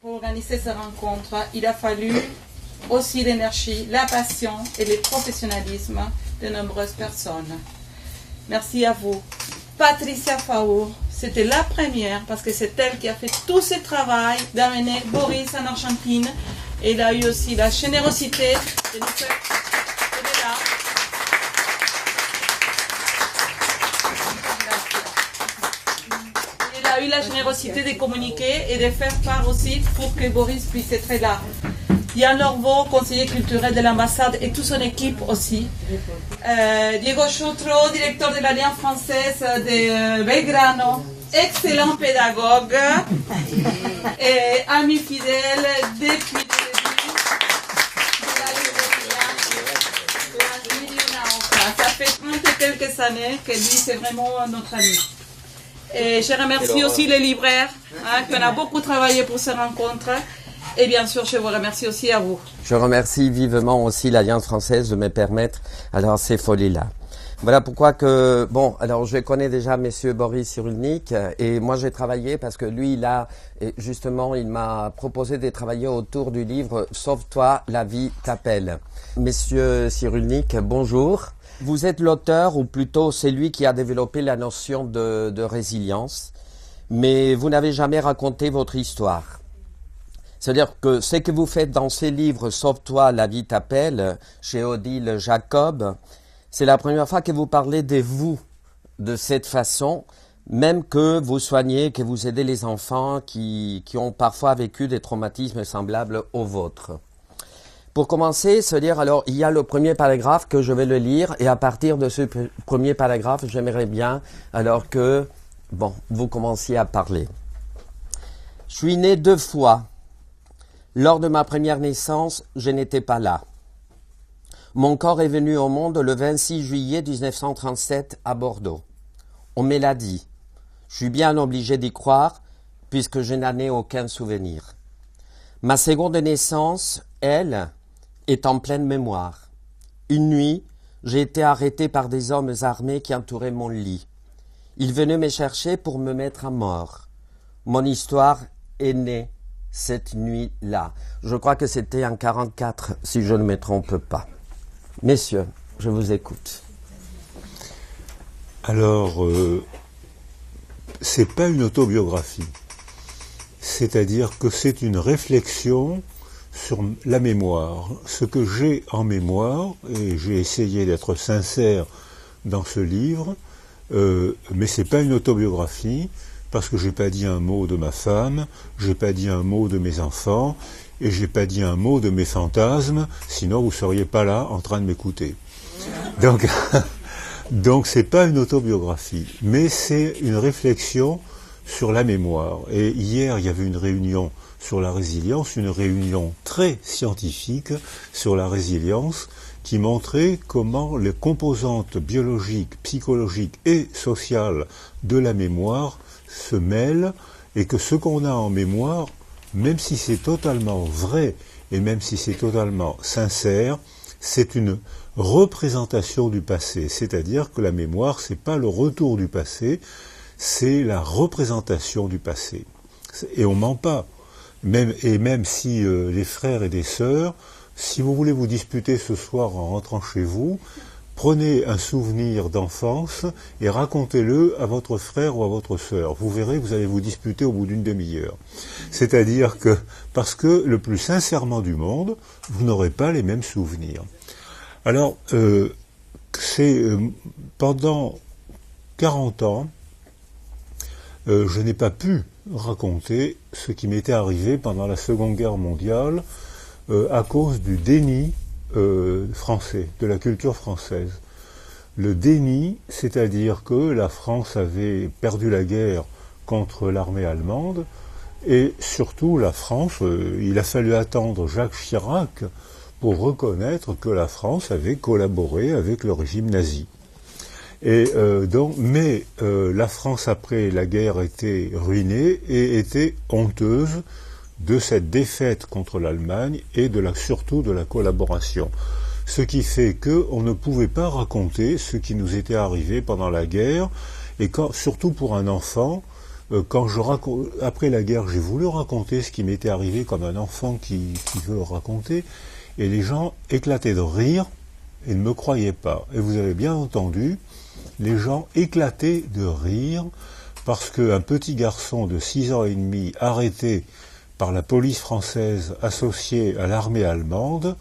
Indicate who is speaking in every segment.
Speaker 1: Pour organiser ces rencontres, il a fallu aussi l'énergie, la passion et le professionnalisme de nombreuses personnes. Merci à vous. Patricia Faour, c'était la première parce que c'est elle qui a fait tout ce travail d'amener Boris en Argentine. Elle a eu aussi la générosité de nous faire aider là. Elle a eu la générosité de communiquer et de faire part aussi pour que Boris puisse être là. Yann Lorbeau, conseiller culturel de l'ambassade et toute son équipe aussi. Diego Choutreau, directeur de l'Alliance française de Belgrano, excellent pédagogue et ami fidèle depuis le début de la librairie. Ça fait quelques années que lui c'est vraiment notre ami. Et je remercie aussi les libraires qui ont beaucoup travaillé pour ces rencontres. Et bien sûr, je vous remercie aussi à vous.
Speaker 2: Je remercie vivement aussi l'Alliance française de me permettre alors ces folies-là. Voilà pourquoi que, bon, alors je connais déjà Monsieur Boris Cyrulnik et moi j'ai travaillé parce que lui, justement, il m'a proposé de travailler autour du livre « Sauve-toi, la vie t'appelle ». Monsieur Cyrulnik, bonjour. Vous êtes l'auteur, ou plutôt c'est lui qui a développé la notion de résilience, mais vous n'avez jamais raconté votre histoire. C'est-à-dire que ce que vous faites dans ces livres « Sauve-toi, la vie t'appelle » chez Odile Jacob, c'est la première fois que vous parlez de vous de cette façon, même que vous soignez, que vous aidez les enfants qui ont parfois vécu des traumatismes semblables aux vôtres. Pour commencer, c'est-à-dire, alors, il y a le premier paragraphe que je vais le lire, et à partir de ce premier paragraphe, j'aimerais bien, alors que, bon, vous commenciez à parler. Je suis né 2 fois. Lors de ma première naissance, je n'étais pas là. Mon corps est venu au monde le 26 juillet 1937 à Bordeaux. On me l'a dit. Je suis bien obligé d'y croire puisque je n'en ai aucun souvenir. Ma seconde naissance, elle, est en pleine mémoire. Une nuit, j'ai été arrêté par des hommes armés qui entouraient mon lit. Ils venaient me chercher pour me mettre à mort. Mon histoire est née cette nuit-là. Je crois que c'était en 1944, si je ne me trompe pas. Messieurs, je vous écoute.
Speaker 3: Alors, c'est pas une autobiographie. C'est-à-dire que c'est une réflexion sur la mémoire. Ce que j'ai en mémoire, et j'ai essayé d'être sincère dans ce livre, mais c'est pas une autobiographie, parce que j'ai pas dit un mot de ma femme, j'ai pas dit un mot de mes enfants, et j'ai pas dit un mot de mes fantasmes, sinon vous seriez pas là en train de m'écouter. Donc c'est pas une autobiographie, mais c'est une réflexion sur la mémoire. Et hier, il y avait une réunion sur la résilience, une réunion très scientifique sur la résilience, qui montrait comment les composantes biologiques, psychologiques et sociales de la mémoire se mêlent, et que ce qu'on a en mémoire, même si c'est totalement vrai et même si c'est totalement sincère, c'est une représentation du passé. C'est-à-dire que la mémoire, c'est pas le retour du passé, c'est la représentation du passé. Et on ment pas. Même si les frères et les sœurs, si vous voulez vous disputer ce soir en rentrant chez vous, prenez un souvenir d'enfance et racontez-le à votre frère ou à votre sœur. Vous verrez, vous allez vous disputer au bout d'une demi-heure. C'est-à-dire que, parce que le plus sincèrement du monde, vous n'aurez pas les mêmes souvenirs. Alors, pendant 40 ans, je n'ai pas pu raconter ce qui m'était arrivé pendant la Seconde Guerre mondiale à cause du déni français, de la culture française. Le déni, c'est-à-dire que la France avait perdu la guerre contre l'armée allemande, et surtout la France, il a fallu attendre Jacques Chirac pour reconnaître que la France avait collaboré avec le régime nazi. Mais la France après la guerre était ruinée et était honteuse de cette défaite contre l'Allemagne et surtout de la collaboration. Ce qui fait qu'on ne pouvait pas raconter ce qui nous était arrivé pendant la guerre, et surtout pour un enfant, Après la guerre, j'ai voulu raconter ce qui m'était arrivé comme un enfant qui veut le raconter, et les gens éclataient de rire et ne me croyaient pas. Et vous avez bien entendu, les gens éclataient de rire parce qu'un petit garçon de 6 ans et demi arrêté par la police française associée à l'armée allemande,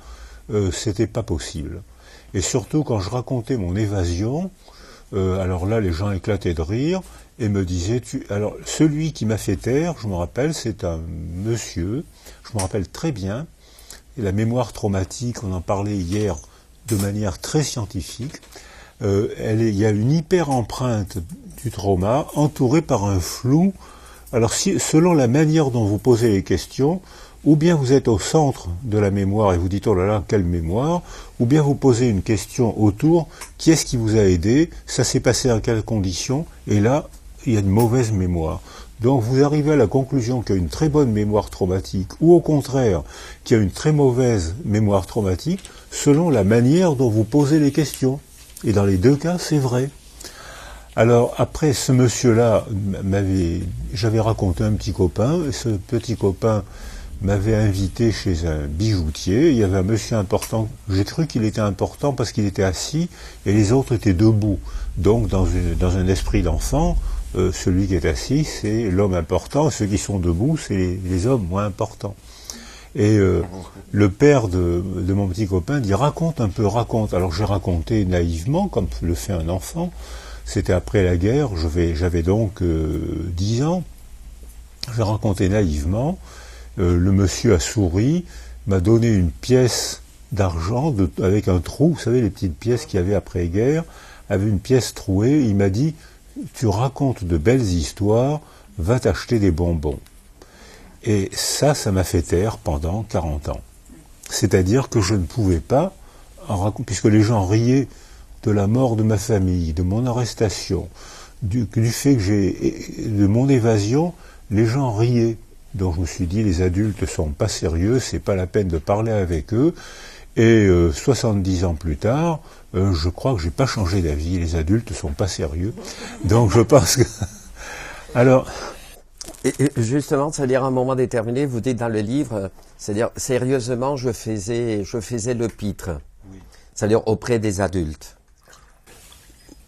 Speaker 3: c'était pas possible. Et surtout quand je racontais mon évasion, alors là les gens éclataient de rire et me disaient, alors celui qui m'a fait taire, je me rappelle, c'est un monsieur, je me rappelle très bien, et la mémoire traumatique, on en parlait hier de manière très scientifique, il y a une hyper-empreinte du trauma entourée par un flou. Alors selon la manière dont vous posez les questions, ou bien vous êtes au centre de la mémoire et vous dites « oh là là, quelle mémoire », ou bien vous posez une question autour « qui est-ce qui vous a aidé ? Ça s'est passé dans quelles conditions ?» Et là, il y a une mauvaise mémoire. Donc vous arrivez à la conclusion qu'il y a une très bonne mémoire traumatique, ou au contraire, qu'il y a une très mauvaise mémoire traumatique, selon la manière dont vous posez les questions. Et dans les deux cas, c'est vrai. Alors après, ce monsieur-là, j'avais raconté un petit copain, et ce petit copain m'avait invité chez un bijoutier. Il y avait un monsieur important, j'ai cru qu'il était important parce qu'il était assis et les autres étaient debout. Donc dans un esprit d'enfant, celui qui est assis, c'est l'homme important, ceux qui sont debout, c'est les hommes moins importants. Et le père de mon petit copain dit « raconte un peu, raconte ». Alors j'ai raconté naïvement, comme le fait un enfant. C'était après la guerre, j'avais donc 10 ans. J'ai raconté naïvement. Le monsieur a souri, m'a donné une pièce d'argent avec un trou, vous savez les petites pièces qu'il y avait après-guerre, avait une pièce trouée, il m'a dit « tu racontes de belles histoires, va t'acheter des bonbons ». Et ça m'a fait taire pendant 40 ans. C'est-à-dire que je ne pouvais pas, puisque les gens riaient de la mort de ma famille, de mon arrestation, du fait que de mon évasion, les gens riaient. Donc je me suis dit, les adultes sont pas sérieux, c'est pas la peine de parler avec eux. Et 70 ans plus tard, je crois que j'ai pas changé d'avis, les adultes sont pas sérieux. Donc je pense que... Alors...
Speaker 2: Et justement, c'est-à-dire à un moment déterminé, vous dites dans le livre, c'est-à-dire sérieusement, je faisais le pitre, oui. C'est-à-dire auprès des adultes.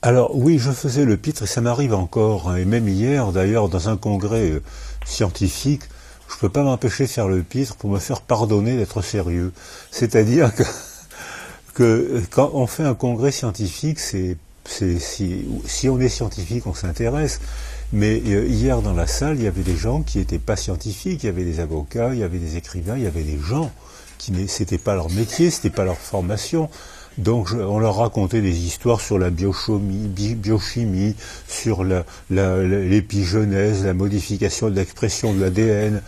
Speaker 3: Alors oui, je faisais le pitre et ça m'arrive encore, hein, et même hier d'ailleurs dans un congrès scientifique, je ne peux pas m'empêcher de faire le pitre pour me faire pardonner d'être sérieux. C'est-à-dire que quand on fait un congrès scientifique, si on est scientifique, on s'intéresse. Mais hier dans la salle, il y avait des gens qui n'étaient pas scientifiques, il y avait des avocats, il y avait des écrivains, il y avait des gens qui c'était pas leur métier, c'était pas leur formation. Donc on leur racontait des histoires sur la biochimie, sur l'épigenèse, la modification de l'expression de l'ADN.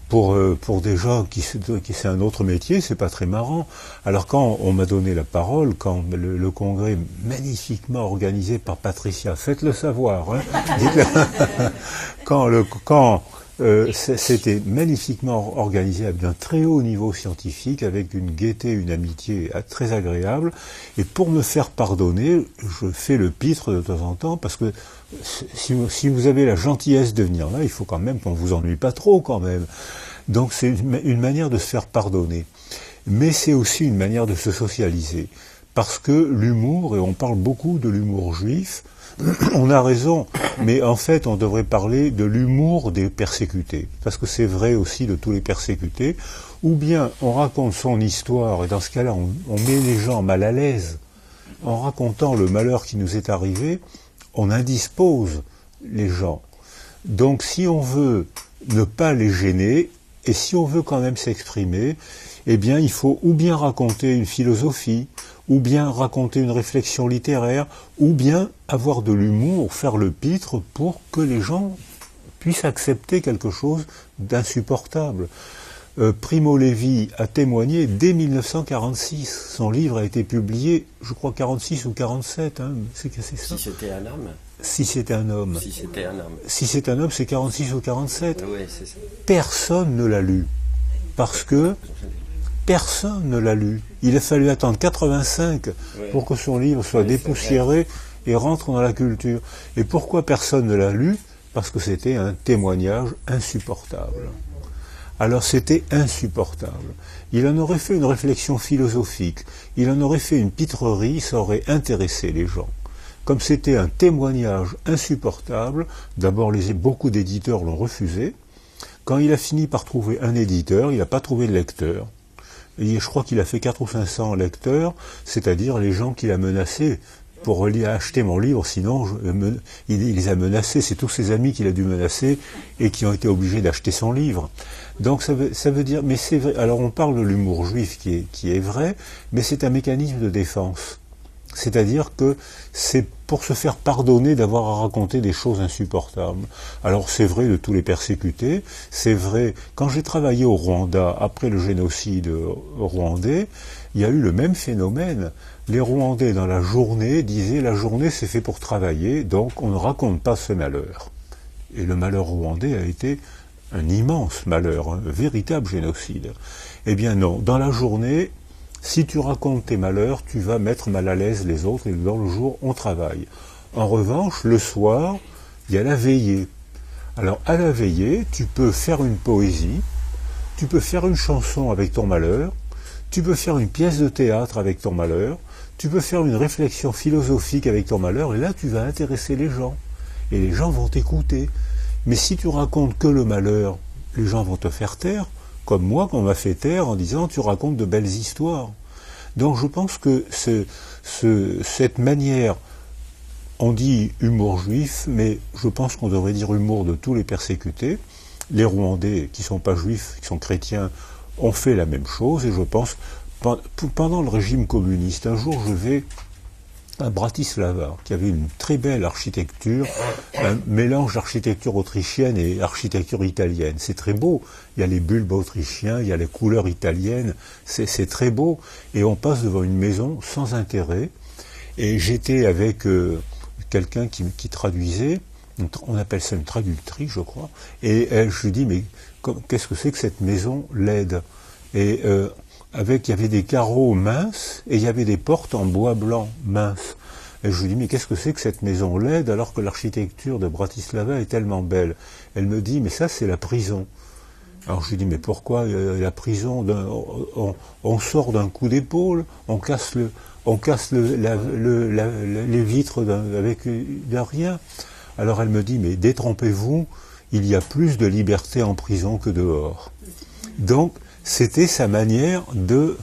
Speaker 3: Pour des gens qui c'est un autre métier, c'est pas très marrant. Alors quand on m'a donné la parole, quand le congrès magnifiquement organisé par Patricia, faites-le savoir, hein, quand c'était magnifiquement organisé à un très haut niveau scientifique, avec une gaieté, une amitié très agréable, et pour me faire pardonner, je fais le pitre de temps en temps, parce que si vous avez la gentillesse de venir là, il faut quand même qu'on vous ennuie pas trop quand même. Donc c'est une manière de se faire pardonner. Mais c'est aussi une manière de se socialiser. Parce que l'humour, et on parle beaucoup de l'humour juif, on a raison, mais en fait on devrait parler de l'humour des persécutés. Parce que c'est vrai aussi de tous les persécutés. Ou bien on raconte son histoire, et dans ce cas-là on met les gens mal à l'aise. En racontant le malheur qui nous est arrivé, on indispose les gens. Donc si on veut ne pas les gêner, et si on veut quand même s'exprimer, eh bien il faut ou bien raconter une philosophie, ou bien raconter une réflexion littéraire, ou bien avoir de l'humour, faire le pitre pour que les gens puissent accepter quelque chose d'insupportable. Primo Levi a témoigné dès 1946. Son livre a été publié, je crois, 46 ou 47. Hein, c'est ça.
Speaker 2: Si c'était un homme.
Speaker 3: Si c'était un homme.
Speaker 2: Si c'était un homme.
Speaker 3: Si c'est un homme, c'est 46 ou 47.
Speaker 2: Oui, c'est ça.
Speaker 3: Personne ne l'a lu. Parce que personne ne l'a lu. Il a fallu attendre 85 pour que son livre soit dépoussiéré et rentre dans la culture. Et pourquoi personne ne l'a lu ? parce que c'était un témoignage insupportable. Alors c'était insupportable. Il en aurait fait une réflexion philosophique, il en aurait fait une pitrerie, ça aurait intéressé les gens. Comme c'était un témoignage insupportable, d'abord beaucoup d'éditeurs l'ont refusé. Quand il a fini par trouver un éditeur, il n'a pas trouvé de lecteur. Et je crois qu'il a fait 400 ou 500 lecteurs, c'est-à-dire les gens qu'il a menacés pour acheter mon livre, sinon il les a menacés, c'est tous ses amis qu'il a dû menacer et qui ont été obligés d'acheter son livre. Donc ça veut dire, mais c'est vrai, alors on parle de l'humour juif qui est vrai, mais c'est un mécanisme de défense. C'est-à-dire que c'est pour se faire pardonner d'avoir à raconter des choses insupportables. Alors c'est vrai de tous les persécutés, c'est vrai, quand j'ai travaillé au Rwanda, après le génocide rwandais, il y a eu le même phénomène. Les Rwandais dans la journée disaient la journée c'est fait pour travailler, donc on ne raconte pas ce malheur. Et le malheur rwandais a été un immense malheur, un véritable génocide. Eh bien non, dans la journée, si tu racontes tes malheurs, tu vas mettre mal à l'aise les autres et dans le jour, on travaille. En revanche, le soir, il y a la veillée. Alors à la veillée, tu peux faire une poésie, tu peux faire une chanson avec ton malheur, tu peux faire une pièce de théâtre avec ton malheur, tu peux faire une réflexion philosophique avec ton malheur, et là tu vas intéresser les gens. Et les gens vont t'écouter. Mais si tu racontes que le malheur, les gens vont te faire taire, comme moi qu'on m'a fait taire en disant tu racontes de belles histoires. Donc je pense que cette manière, on dit humour juif, mais je pense qu'on devrait dire humour de tous les persécutés. Les Rwandais qui ne sont pas juifs, qui sont chrétiens, ont fait la même chose, et je pense, pendant le régime communiste, un jour je vais à Bratislava, qui avait une très belle architecture, un mélange d'architecture autrichienne et architecture italienne. C'est très beau, il y a les bulbes autrichiens, il y a les couleurs italiennes, c'est très beau, et on passe devant une maison sans intérêt, et j'étais avec quelqu'un qui traduisait, on appelle ça une traductrice, je crois, et je lui dis, mais qu'est-ce que c'est que cette maison laide? Et il y avait des carreaux minces et il y avait des portes en bois blanc minces. Et je lui dis, mais qu'est-ce que c'est que cette maison laide alors que l'architecture de Bratislava est tellement belle? Elle me dit, mais ça c'est la prison. Alors je lui dis, mais pourquoi la prison? On sort d'un coup d'épaule, on casse les vitres avec rien. Alors elle me dit, mais détrompez-vous, il y a plus de liberté en prison que dehors. Donc, c'était sa manière de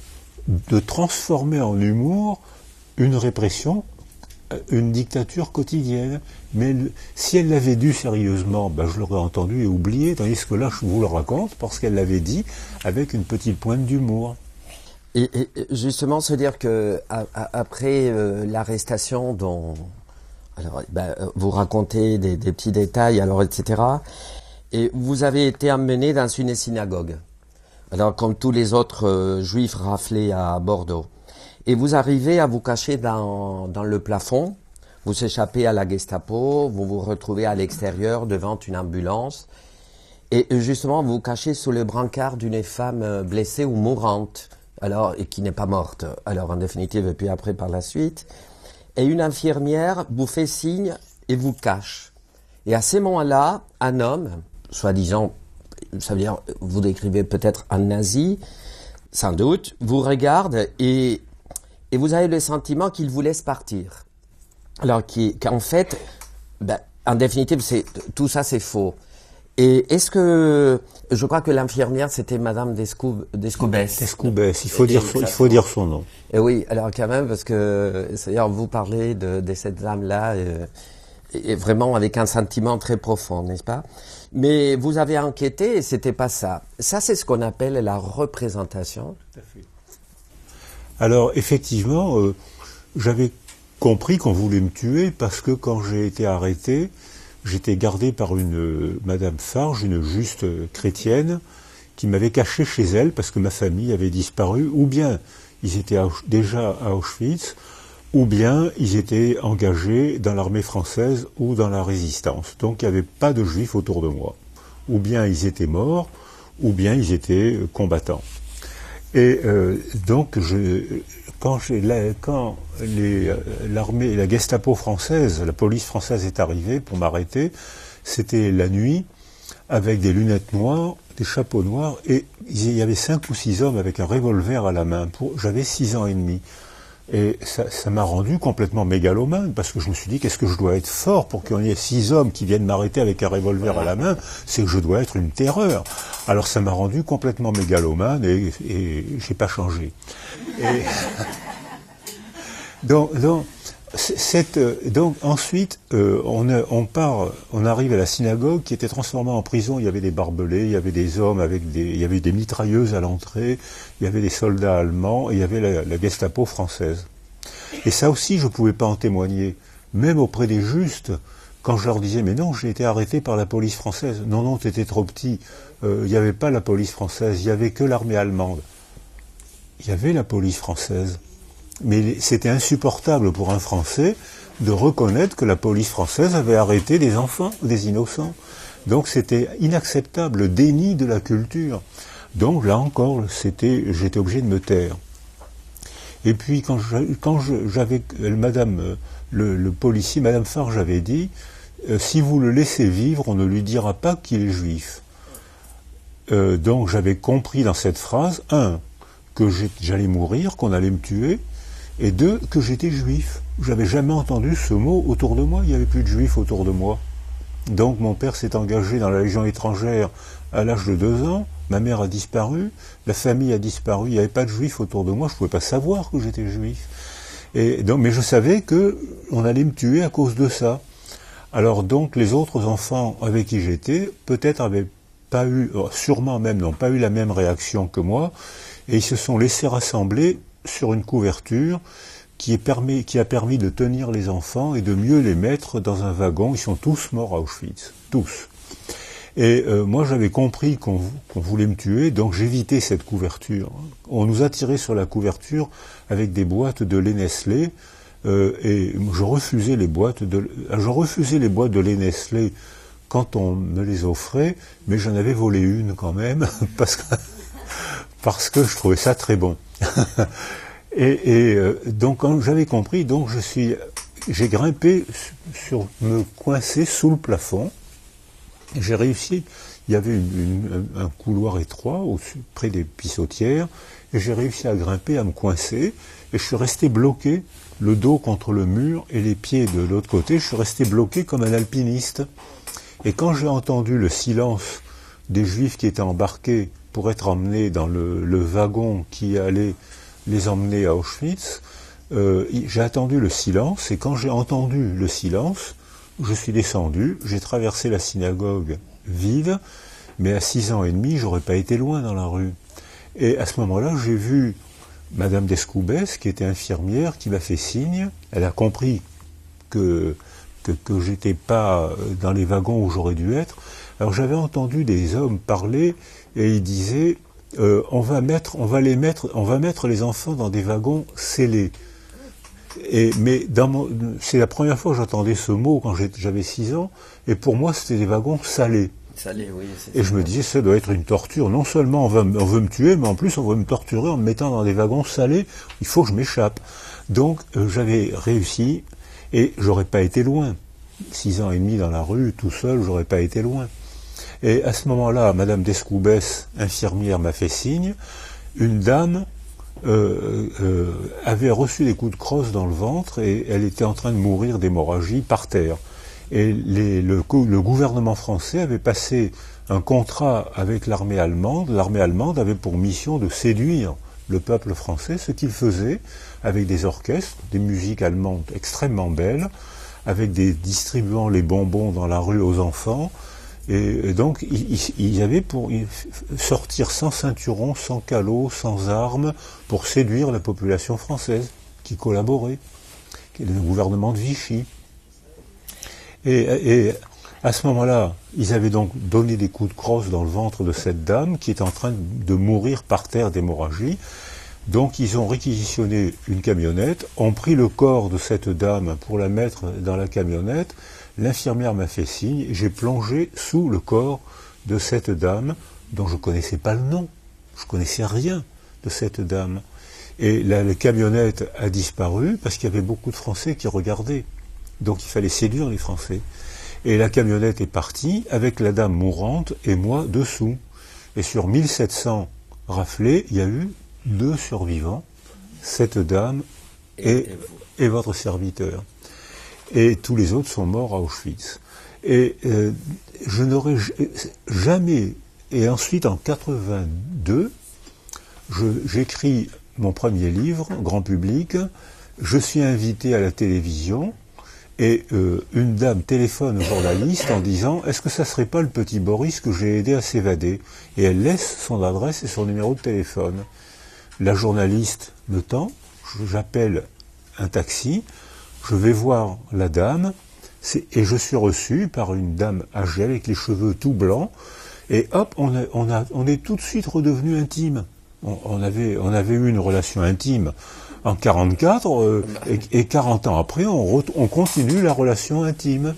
Speaker 3: transformer en humour une répression, une dictature quotidienne. Mais si elle l'avait dit sérieusement, je l'aurais entendu et oublié, tandis que là, je vous le raconte, parce qu'elle l'avait dit avec une petite pointe d'humour.
Speaker 2: Et justement, se dire que après l'arrestation dont... Alors, vous racontez des petits détails, alors, etc. Et vous avez été emmené dans une synagogue. Alors, comme tous les autres juifs raflés à Bordeaux. Et vous arrivez à vous cacher dans le plafond, vous échappez à la Gestapo, vous vous retrouvez à l'extérieur devant une ambulance, et justement vous vous cachez sous le brancard d'une femme blessée ou mourante, alors, et qui n'est pas morte, alors en définitive, et puis après par la suite, et une infirmière vous fait signe et vous cache. Et à ces moments-là, un homme, soi-disant, ça veut dire, vous décrivez peut-être un nazi, sans doute, vous regarde et vous avez le sentiment qu'il vous laisse partir. Alors qu'en fait, en définitive, tout ça c'est faux. Et est-ce que, je crois que l'infirmière c'était Madame Descoubès.
Speaker 3: Descoubès, il faut dire son nom.
Speaker 2: Et oui, alors quand même, parce que, c'est-à-dire, vous parlez de cette dame-là, et vraiment avec un sentiment très profond, n'est-ce pas? Mais vous avez enquêté et c'était pas ça. Ça, c'est ce qu'on appelle la représentation.
Speaker 3: Tout à fait. Alors, effectivement, j'avais compris qu'on voulait me tuer parce que quand j'ai été arrêté, j'étais gardé par une Madame Farge, une juste chrétienne, qui m'avait caché chez elle parce que ma famille avait disparu, ou bien ils étaient déjà à Auschwitz, ou bien ils étaient engagés dans l'armée française ou dans la résistance. Donc il n'y avait pas de juifs autour de moi. Ou bien ils étaient morts, ou bien ils étaient combattants. Et donc quand l'armée, la Gestapo française, la police française est arrivée pour m'arrêter, C'était la nuit, avec des lunettes noires, des chapeaux noirs, et il y avait 5 ou 6 hommes avec un revolver à la main. J'avais 6 ans et demi. Et ça m'a rendu complètement mégalomane, parce que je me suis dit, qu'est-ce que je dois être fort pour qu'il y ait 6 hommes qui viennent m'arrêter avec un revolver à la main, c'est que je dois être une terreur. Alors ça m'a rendu complètement mégalomane, et j'ai pas changé. Et donc ensuite, on arrive à la synagogue qui était transformée en prison. Il y avait des barbelés, il y avait des hommes il y avait des mitrailleuses à l'entrée, il y avait des soldats allemands, et il y avait la Gestapo française. Et ça aussi, je ne pouvais pas en témoigner, même auprès des justes, quand je leur disais, mais non, j'ai été arrêté par la police française. Non, tu étais trop petit. Il n'y avait pas la police française, il n'y avait que l'armée allemande. Il y avait la police française. Mais c'était insupportable pour un Français de reconnaître que la police française avait arrêté des enfants, des innocents. Donc c'était inacceptable, le déni de la culture. Donc là encore, j'étais obligé de me taire. Et puis quand j'avais madame, le policier, madame Farge avait dit, si vous le laissez vivre, on ne lui dira pas qu'il est juif. Donc j'avais compris dans cette phrase, 1, que j'allais mourir, qu'on allait me tuer, et 2, que j'étais juif. J'avais jamais entendu ce mot autour de moi, il n'y avait plus de juifs autour de moi. Donc mon père s'est engagé dans la Légion étrangère à l'âge de 2 ans, ma mère a disparu, la famille a disparu, il n'y avait pas de juifs autour de moi, je ne pouvais pas savoir que j'étais juif. Et donc, mais je savais qu'on allait me tuer à cause de ça. Alors donc les autres enfants avec qui j'étais, peut-être avaient pas eu, sûrement même n'ont pas eu la même réaction que moi, et ils se sont laissés rassembler sur une couverture qui a permis de tenir les enfants et de mieux les mettre dans un wagon. Ils sont tous morts à Auschwitz, tous. Et moi j'avais compris qu'on voulait me tuer, donc j'évitais cette couverture. On nous a tiré sur la couverture avec des boîtes de lait Nestlé, et je refusais les boîtes de lait Nestlé quand on me les offrait, mais j'en avais volé une quand même, parce que je trouvais ça très bon. Donc quand j'avais compris, donc j'ai grimpé me coincer sous le plafond. J'ai réussi. Il y avait un couloir étroit près des pissotières, et j'ai réussi à grimper, à me coincer, et je suis resté bloqué, le dos contre le mur et les pieds de l'autre côté. Je suis resté bloqué comme un alpiniste. Et quand j'ai entendu le silence des Juifs qui étaient embarqués pour être emmenés dans le wagon qui allait les emmener à Auschwitz, j'ai attendu le silence, et quand j'ai entendu le silence, je suis descendu, j'ai traversé la synagogue vide, mais à 6 ans et demi, j'aurais pas été loin dans la rue. Et à ce moment-là, j'ai vu Madame Descoubès, qui était infirmière, qui m'a fait signe. Elle a compris que j'étais pas dans les wagons où j'aurais dû être. Alors j'avais entendu des hommes parler, et ils disaient on va mettre les enfants dans des wagons scellés. Mais c'est la première fois que j'entendais ce mot quand j'avais 6 ans, et pour moi c'était des wagons salés.
Speaker 2: Salés, oui.
Speaker 3: Et je me disais, ça doit être une torture. Non seulement on veut me tuer, mais en plus on veut me torturer en me mettant dans des wagons salés. Il faut que je m'échappe. Donc j'avais réussi, et j'aurais pas été loin. 6 ans et demi dans la rue, tout seul, j'aurais pas été loin. Et à ce moment-là, Madame Descoubès, infirmière, m'a fait signe. Une dame avait reçu des coups de crosse dans le ventre, et elle était en train de mourir d'hémorragie par terre. Et le gouvernement français avait passé un contrat avec l'armée allemande. L'armée allemande avait pour mission de séduire le peuple français, ce qu'il faisait avec des orchestres, des musiques allemandes extrêmement belles, avec distribuant les bonbons dans la rue aux enfants. Et donc, ils avaient pour sortir sans ceinturon, sans calot, sans armes, pour séduire la population française, qui collaborait, qui est le gouvernement de Vichy. Et à ce moment-là, ils avaient donc donné des coups de crosse dans le ventre de cette dame, qui est en train de mourir par terre d'hémorragie. Donc, ils ont réquisitionné une camionnette, ont pris le corps de cette dame pour la mettre dans la camionnette. L'infirmière m'a fait signe, et j'ai plongé sous le corps de cette dame, dont je ne connaissais pas le nom. Je ne connaissais rien de cette dame. Et la camionnette a disparu parce qu'il y avait beaucoup de Français qui regardaient. Donc il fallait séduire les Français. Et la camionnette est partie avec la dame mourante et moi dessous. Et sur 1700 raflés, il y a eu 2 survivants, cette dame et votre serviteur. Et tous les autres sont morts à Auschwitz. Et je n'aurais jamais... Et ensuite, en 82, j'écris mon premier livre, grand public. Je suis invité à la télévision et une dame téléphone au journaliste en disant « Est-ce que ça serait pas le petit Boris que j'ai aidé à s'évader ?» Et elle laisse son adresse et son numéro de téléphone. La journaliste me tend, j'appelle un taxi, je vais voir la dame et je suis reçu par une dame âgée avec les cheveux tout blancs et hop, on est tout de suite redevenu intime. On avait eu une relation intime en 44 et 40 ans après, on continue la relation intime.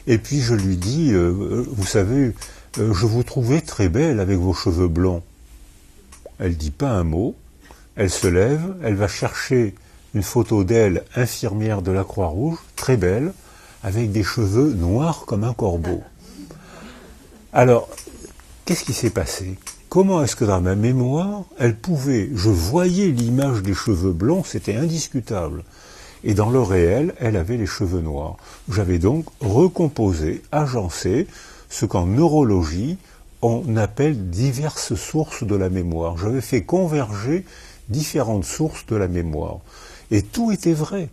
Speaker 3: Et puis je lui dis, vous savez, je vous trouvais très belle avec vos cheveux blonds. Elle dit pas un mot, elle se lève, elle va chercher une photo d'elle, infirmière de la Croix-Rouge, très belle, avec des cheveux noirs comme un corbeau. Alors, qu'est-ce qui s'est passé ? Comment est-ce que dans ma mémoire, je voyais l'image des cheveux blonds, c'était indiscutable. Et dans le réel, elle avait les cheveux noirs. J'avais donc recomposé, agencé, ce qu'en neurologie, on appelle diverses sources de la mémoire. J'avais fait converger différentes sources de la mémoire. Et tout était vrai.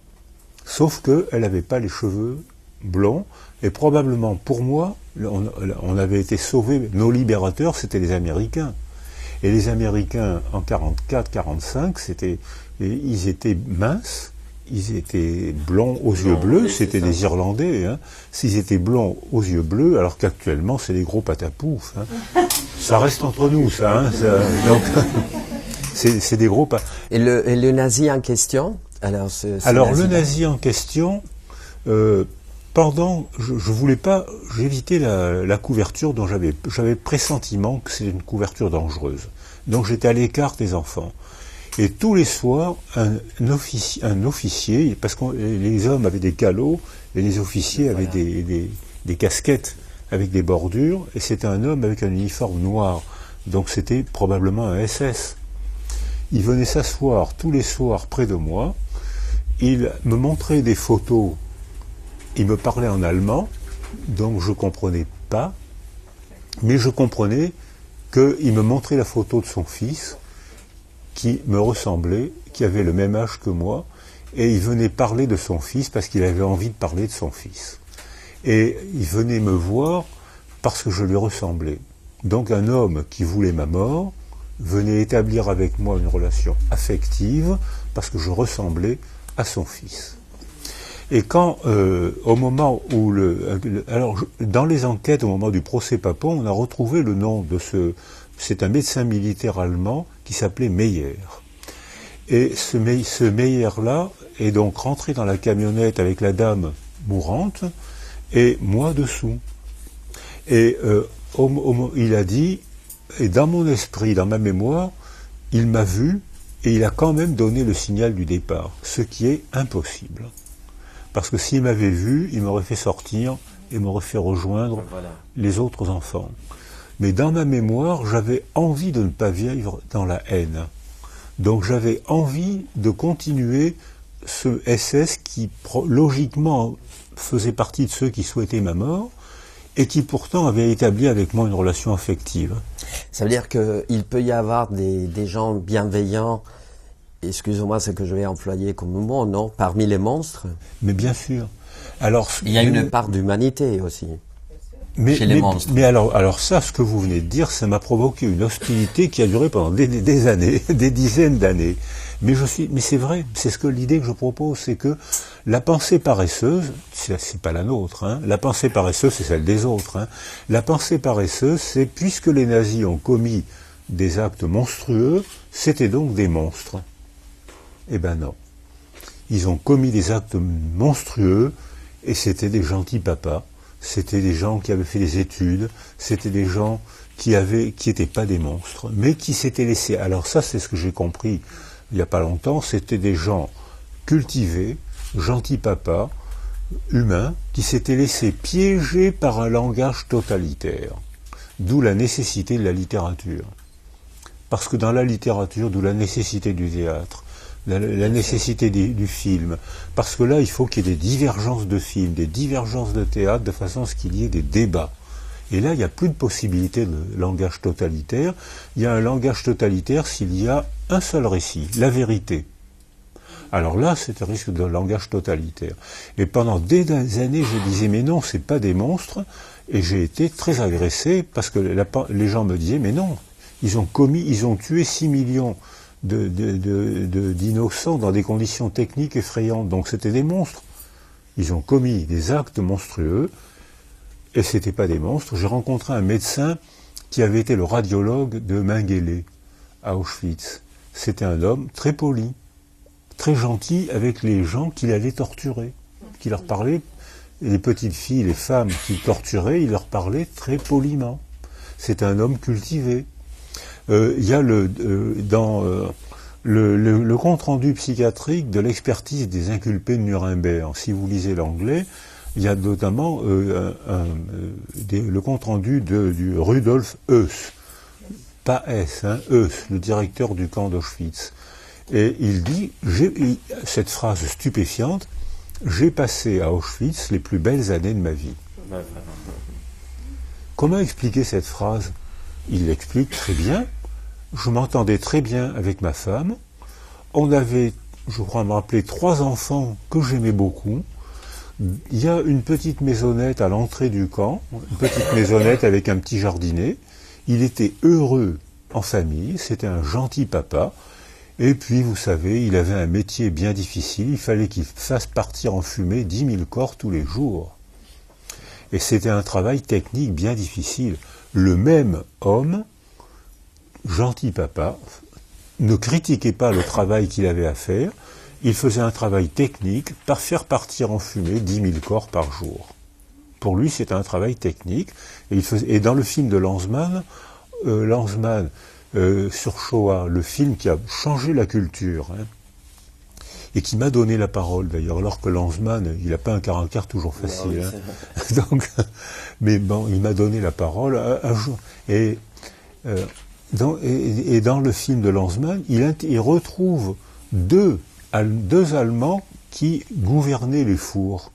Speaker 3: Sauf qu'elle n'avait pas les cheveux blonds. Et probablement, pour moi, on avait été sauvés. Nos libérateurs, c'était les Américains. Et les Américains, en 44-45, ils étaient minces, ils étaient blonds aux yeux bleus, c'était des Irlandais. Hein. S'ils étaient blonds aux yeux bleus, alors qu'actuellement, c'est des gros patapouf. Hein. Ça reste entre nous, ça. Hein, donc, c'est des gros
Speaker 2: Et le nazi en question
Speaker 3: Alors, le nazi en question... je voulais pas, j'évitais la couverture dont j'avais pressentiment que c'était une couverture dangereuse. Donc j'étais à l'écart des enfants. Et tous les soirs, un officier, parce que les hommes avaient des calots et les officiers avaient des casquettes avec des bordures, et c'était un homme avec un uniforme noir. Donc c'était probablement un SS. Il venait s'asseoir tous les soirs près de moi, il me montrait des photos. Il me parlait en allemand, donc je ne comprenais pas, mais je comprenais qu'il me montrait la photo de son fils, qui me ressemblait, qui avait le même âge que moi, et il venait parler de son fils parce qu'il avait envie de parler de son fils. Et il venait me voir parce que je lui ressemblais. Donc un homme qui voulait ma mort venait établir avec moi une relation affective parce que je ressemblais à son fils. Et quand, au moment où dans les enquêtes, au moment du procès Papon, on a retrouvé le nom de c'est un médecin militaire allemand qui s'appelait Meyer. Et ce Meyer-là est donc rentré dans la camionnette avec la dame mourante et moi dessous. Et il a dit, et dans mon esprit, dans ma mémoire, il m'a vu et il a quand même donné le signal du départ, ce qui est impossible. Parce que s'il m'avait vu, il m'aurait fait sortir et m'aurait fait rejoindre les autres enfants. Mais dans ma mémoire, j'avais envie de ne pas vivre dans la haine. Donc j'avais envie de continuer ce SS qui, logiquement, faisait partie de ceux qui souhaitaient ma mort et qui pourtant avait établi avec moi une relation affective.
Speaker 2: Ça veut dire qu'il peut y avoir des gens bienveillants, excusez-moi ce que je vais employer comme mot, non, parmi les monstres.
Speaker 3: Mais bien sûr. Alors,
Speaker 2: il y a une part d'humanité aussi. Chez les monstres.
Speaker 3: Mais alors ça, ce que vous venez de dire, ça m'a provoqué une hostilité qui a duré pendant des années, des dizaines d'années. Mais c'est vrai, c'est l'idée que je propose, c'est que la pensée paresseuse, c'est pas la nôtre, hein. La pensée paresseuse, c'est celle des autres, hein. La pensée paresseuse, c'est puisque les nazis ont commis des actes monstrueux, c'était donc des monstres. Eh ben non. Ils ont commis des actes monstrueux et c'était des gentils papas. C'était des gens qui avaient fait des études, c'était des gens qui étaient pas des monstres, mais qui s'étaient laissés. Alors ça, c'est ce que j'ai compris il y a pas longtemps, c'était des gens cultivés, gentils papas, humain qui s'était laissé piéger par un langage totalitaire. D'où la nécessité de la littérature. Parce que dans la littérature, d'où la nécessité du théâtre, la nécessité du film. Parce que là, il faut qu'il y ait des divergences de films, des divergences de théâtre, de façon à ce qu'il y ait des débats. Et là, il n'y a plus de possibilité de langage totalitaire. Il y a un langage totalitaire s'il y a un seul récit, la vérité. Alors là, c'est un risque de langage totalitaire. Et pendant des années, je disais, mais non, c'est pas des monstres. Et j'ai été très agressé parce que les gens me disaient, mais non, ils ont tué 6 millions d'innocents dans des conditions techniques effrayantes. Donc c'était des monstres. Ils ont commis des actes monstrueux. Et c'était pas des monstres. J'ai rencontré un médecin qui avait été le radiologue de Mengele à Auschwitz. C'était un homme très poli, très gentil avec les gens qu'il allait torturer, qui leur parlait, les petites filles, les femmes qu'il torturait, il leur parlait très poliment. C'était un homme cultivé. Il y a dans le compte-rendu psychiatrique de l'expertise des inculpés de Nuremberg. Si vous lisez l'anglais, il y a notamment le compte-rendu du Rudolf Höss, pas S, hein, Höss, le directeur du camp d'Auschwitz. Et il dit, cette phrase stupéfiante, « J'ai passé à Auschwitz les plus belles années de ma vie ». Comment expliquer cette phrase? Il l'explique très bien. Je m'entendais très bien avec ma femme. On avait, je crois me rappeler, 3 enfants que j'aimais beaucoup. Il y a une petite maisonnette à l'entrée du camp, une petite maisonnette avec un petit jardinet. Il était heureux en famille, c'était un gentil papa. Et puis, vous savez, il avait un métier bien difficile, il fallait qu'il fasse partir en fumée 10 000 corps tous les jours. Et c'était un travail technique bien difficile. Le même homme, gentil papa, ne critiquait pas le travail qu'il avait à faire, il faisait un travail technique par faire partir en fumée 10 000 corps par jour. Pour lui, c'était un travail technique. Et dans le film de Lanzmann, sur Shoah, le film qui a changé la culture, hein, et qui m'a donné la parole d'ailleurs, alors que Lanzmann, il n'a pas un caractère toujours facile.
Speaker 2: Non, oui,
Speaker 3: hein. Donc, mais bon, il m'a donné la parole un jour. Et dans le film de Lanzmann, il retrouve deux Allemands qui gouvernaient les fours.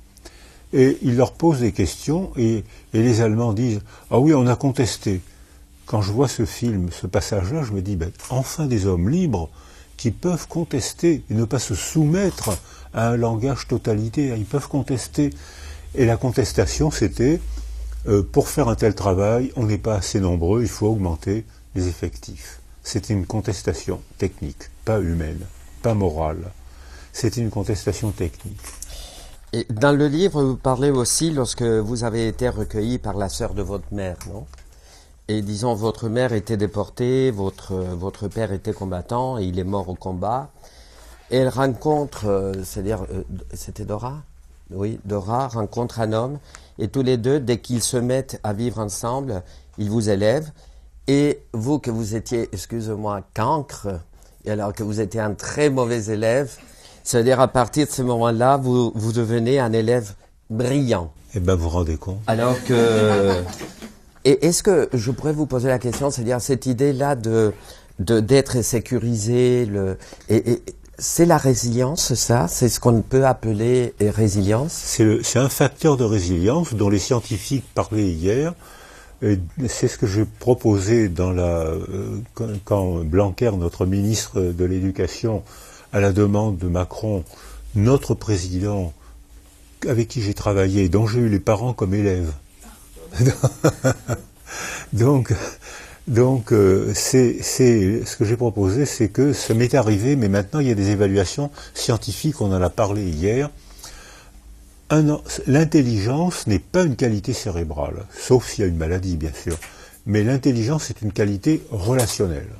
Speaker 3: Et il leur pose des questions, et les Allemands disent « Ah oui, on a contesté ». Quand je vois ce film, ce passage-là, je me dis ben, enfin des hommes libres qui peuvent contester et ne pas se soumettre à un langage totalitaire. Ils peuvent contester. Et la contestation, c'était pour faire un tel travail, on n'est pas assez nombreux, il faut augmenter les effectifs. C'était une contestation technique, pas humaine, pas morale. C'était une contestation technique.
Speaker 2: Et dans le livre, vous parlez aussi lorsque vous avez été recueilli par la sœur de votre mère, non? Et disons, votre mère était déportée, votre père était combattant, et il est mort au combat. Et elle rencontre, c'est-à-dire, c'était Dora? Oui, Dora rencontre un homme, et tous les deux, dès qu'ils se mettent à vivre ensemble, ils vous élèvent. Et vous, que vous étiez, excusez-moi, cancre, et alors que vous étiez un très mauvais élève, c'est-à-dire à partir de ce moment-là, vous devenez un élève brillant.
Speaker 3: Eh ben, vous vous rendez compte.
Speaker 2: Alors que... Et est-ce que je pourrais vous poser la question, c'est-à-dire cette idée-là d'être sécurisé, c'est la résilience, ça? C'est ce qu'on peut appeler résilience?
Speaker 3: C'est un facteur de résilience dont les scientifiques parlaient hier. C'est ce que j'ai proposé quand Blanquer, notre ministre de l'Éducation, à la demande de Macron, notre président, avec qui j'ai travaillé, dont j'ai eu les parents comme élèves. donc c'est ce que j'ai proposé, c'est que ça m'est arrivé, mais maintenant il y a des évaluations scientifiques, on en a parlé hier. L'intelligence n'est pas une qualité cérébrale, sauf s'il y a une maladie, bien sûr. Mais l'intelligence est une qualité relationnelle.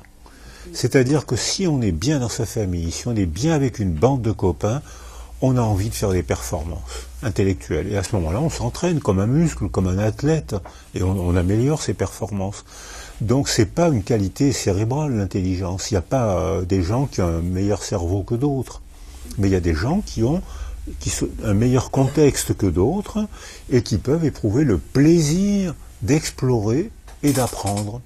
Speaker 3: C'est-à-dire que si on est bien dans sa famille, si on est bien avec une bande de copains, on a envie de faire des performances intellectuelles. Et à ce moment-là, on s'entraîne comme un muscle, comme un athlète, et on améliore ses performances. Donc c'est pas une qualité cérébrale, l'intelligence. Il n'y a pas des gens qui ont un meilleur cerveau que d'autres. Mais il y a des gens qui ont un meilleur contexte que d'autres et qui peuvent éprouver le plaisir d'explorer et d'apprendre.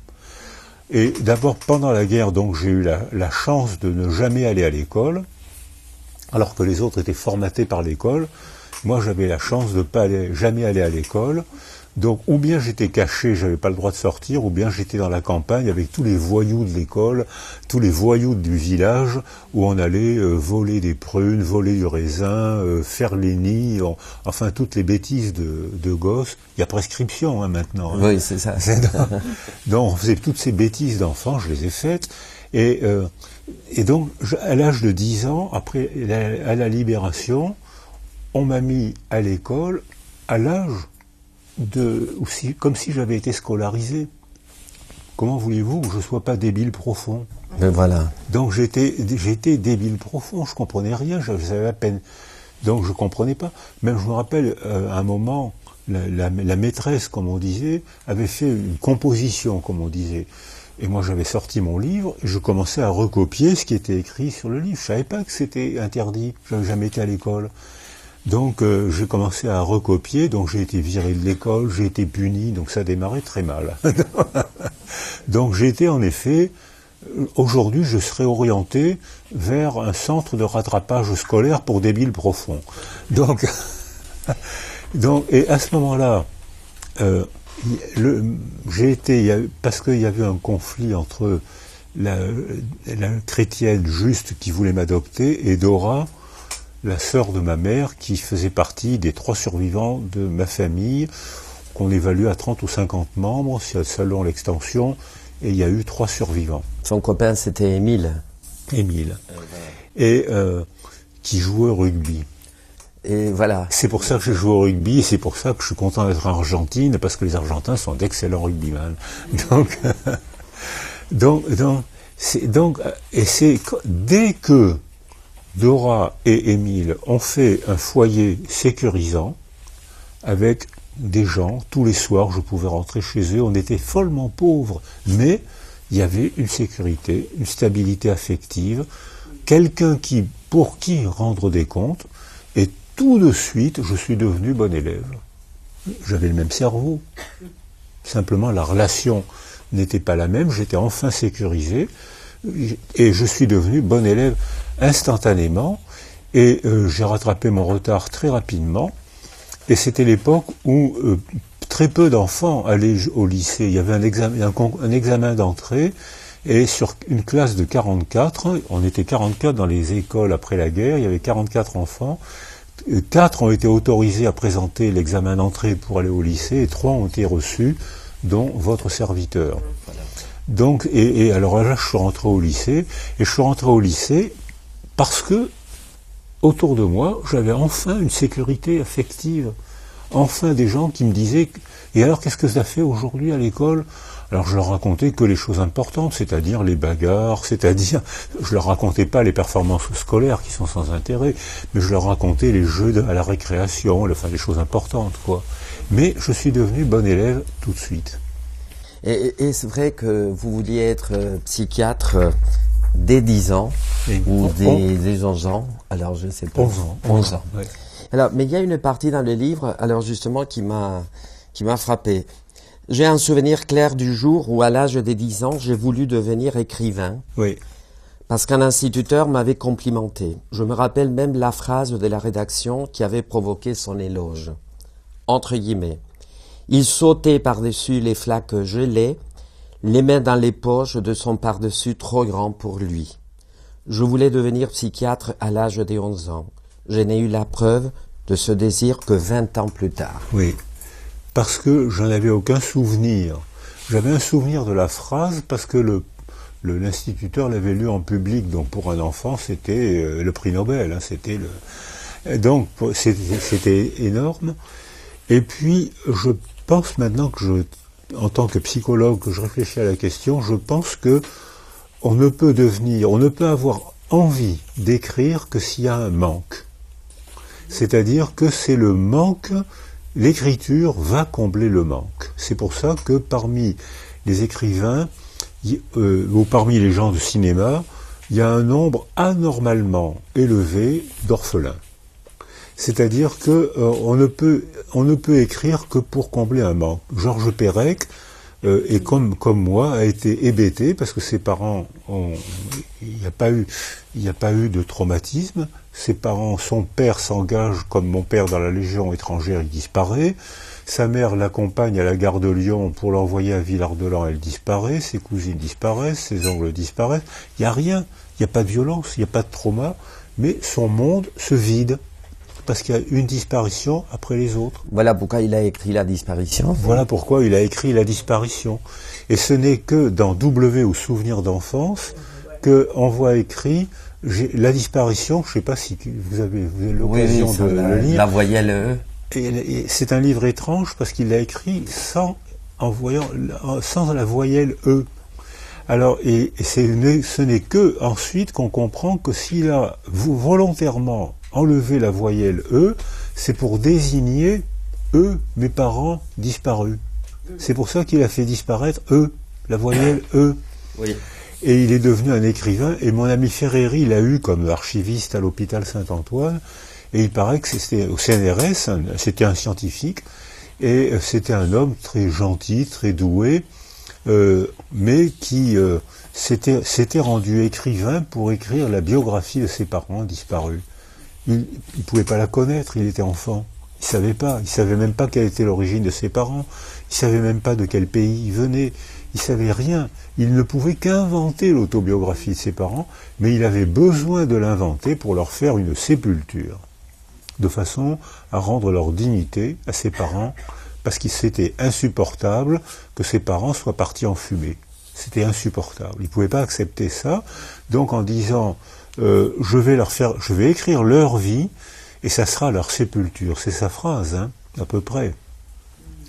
Speaker 3: Et d'abord, pendant la guerre, donc, j'ai eu la chance de ne jamais aller à l'école, alors que les autres étaient formatés par l'école. Moi, j'avais la chance de jamais aller à l'école. Donc, ou bien j'étais caché, j'avais pas le droit de sortir, ou bien j'étais dans la campagne avec tous les voyous de l'école, tous les voyous du village, où on allait voler des prunes, voler du raisin, faire les nids, enfin toutes les bêtises de gosses. Il y a prescription maintenant.
Speaker 2: Oui, c'est ça.
Speaker 3: Donc, on faisait toutes ces bêtises d'enfants, je les ai faites. Et donc, à l'âge de 10 ans, après à la libération, on m'a mis à l'école à l'âge comme si j'avais été scolarisé. Comment voulez-vous que je ne sois pas débile profond?
Speaker 2: Mais voilà.
Speaker 3: Donc j'étais débile profond, je comprenais rien, je savais à peine. Donc je comprenais pas. Même je me rappelle, à un moment, la maîtresse, comme on disait, avait fait une composition, comme on disait. Et moi j'avais sorti mon livre, et je commençais à recopier ce qui était écrit sur le livre. Je savais pas que c'était interdit, je n'avais jamais été à l'école. Donc j'ai commencé à recopier, donc j'ai été viré de l'école, j'ai été puni, donc ça a démarré très mal. Donc j'ai été en effet, aujourd'hui je serais orienté vers un centre de rattrapage scolaire pour débiles profonds. Donc et à ce moment-là, parce qu'il y avait un conflit entre la chrétienne juste qui voulait m'adopter et Dora, la sœur de ma mère, qui faisait partie des 3 survivants de ma famille, qu'on évalue à 30 ou 50 membres, selon l'extension, et il y a eu 3 survivants.
Speaker 2: Son copain, c'était Émile.
Speaker 3: Émile. Et qui jouait au rugby.
Speaker 2: Et voilà.
Speaker 3: C'est pour ça que j'ai joué au rugby, et c'est pour ça que je suis content d'être en Argentine, parce que les Argentins sont d'excellents rugbyman. C'est dès que Dora et Émile ont fait un foyer sécurisant avec des gens. Tous les soirs, je pouvais rentrer chez eux. On était follement pauvres, mais il y avait une sécurité, une stabilité affective, quelqu'un pour qui rendre des comptes. Et tout de suite, je suis devenu bon élève. J'avais le même cerveau. Simplement, la relation n'était pas la même. J'étais enfin sécurisé. Et je suis devenu bon élève instantanément, et j'ai rattrapé mon retard très rapidement, et c'était l'époque où très peu d'enfants allaient au lycée. Il y avait un examen d'entrée, et sur une classe de 44, on était 44 dans les écoles après la guerre, il y avait 44 enfants, 4 ont été autorisés à présenter l'examen d'entrée pour aller au lycée, et 3 ont été reçus, dont votre serviteur. Donc, et alors là, je suis rentré au lycée, et je suis rentré au lycée parce que, autour de moi, j'avais enfin une sécurité affective. Enfin des gens qui me disaient, et alors qu'est-ce que ça fait aujourd'hui à l'école? Alors je leur racontais que les choses importantes, c'est-à-dire les bagarres, je leur racontais pas les performances scolaires qui sont sans intérêt, mais je leur racontais les jeux à la récréation, enfin les choses importantes, quoi. Mais je suis devenu bon élève tout de suite.
Speaker 2: Et c'est vrai que vous vouliez être psychiatre dès 10 ans, ou dès 11 ans, alors je ne sais pas.
Speaker 3: 11 ans. Ouais.
Speaker 2: Alors, mais il y a une partie dans le livre, alors justement, qui m'a frappé. J'ai un souvenir clair du jour où, à l'âge de 10 ans, j'ai voulu devenir écrivain.
Speaker 3: Oui.
Speaker 2: Parce qu'un instituteur m'avait complimenté. Je me rappelle même la phrase de la rédaction qui avait provoqué son éloge. Entre guillemets. Il sautait par-dessus les flaques gelées, les mains dans les poches de son par-dessus trop grand pour lui. Je voulais devenir psychiatre à l'âge de 11 ans. Je n'ai eu la preuve de ce désir que 20 ans plus tard.
Speaker 3: Oui, parce que j'en avais aucun souvenir. J'avais un souvenir de la phrase parce que l'instituteur l'avait lu en public, donc pour un enfant c'était le prix Nobel, hein, donc c'était énorme. Et puis je pense maintenant en tant que psychologue, que je réfléchis à la question, je pense que on ne peut avoir envie d'écrire que s'il y a un manque. C'est-à-dire que c'est le manque, l'écriture va combler le manque. C'est pour ça que parmi les écrivains, ou parmi les gens de cinéma, il y a un nombre anormalement élevé d'orphelins. C'est-à-dire que on ne peut écrire que pour combler un manque. Georges Perec, et comme moi, a été hébété parce que ses parents il n'y a pas eu de traumatisme. Ses parents, son père s'engage comme mon père dans la Légion étrangère, il disparaît. Sa mère l'accompagne à la gare de Lyon pour l'envoyer à Villard-de-Lans, elle disparaît. Ses cousines disparaissent, ses oncles disparaissent. Il n'y a rien, il n'y a pas de violence, il n'y a pas de trauma, mais son monde se vide. Parce qu'il y a une disparition après les autres.
Speaker 2: Voilà pourquoi il a écrit La disparition.
Speaker 3: Voilà pourquoi il a écrit La disparition. Et ce n'est que dans W ou Souvenirs d'enfance qu'on voit écrit La disparition. Je ne sais pas si vous avez l'occasion de le lire.
Speaker 2: La voyelle E.
Speaker 3: Et c'est un livre étrange parce qu'il l'a écrit sans la voyelle E. Alors, ce n'est que ensuite qu'on comprend que s'il a volontairement enlevé la voyelle E, c'est pour désigner eux, mes parents disparus. C'est pour ça qu'il a fait disparaître eux, la voyelle E.
Speaker 2: Oui.
Speaker 3: Et il est devenu un écrivain, et mon ami Ferreri l'a eu comme archiviste à l'hôpital Saint-Antoine, et il paraît que c'était au CNRS, c'était un scientifique, et c'était un homme très gentil, très doué, mais qui s'était rendu écrivain pour écrire la biographie de ses parents disparus. Il ne pouvait pas la connaître, il était enfant. Il savait même pas quelle était l'origine de ses parents, il savait même pas de quel pays ils venaient, il savait rien. Il ne pouvait qu'inventer l'autobiographie de ses parents, mais il avait besoin de l'inventer pour leur faire une sépulture, de façon à rendre leur dignité à ses parents, parce qu'il s'était insupportable que ses parents soient partis en fumée. C'était insupportable. Il ne pouvait pas accepter ça. Donc en disant je vais écrire leur vie et ça sera leur sépulture. C'est sa phrase, hein, à peu près.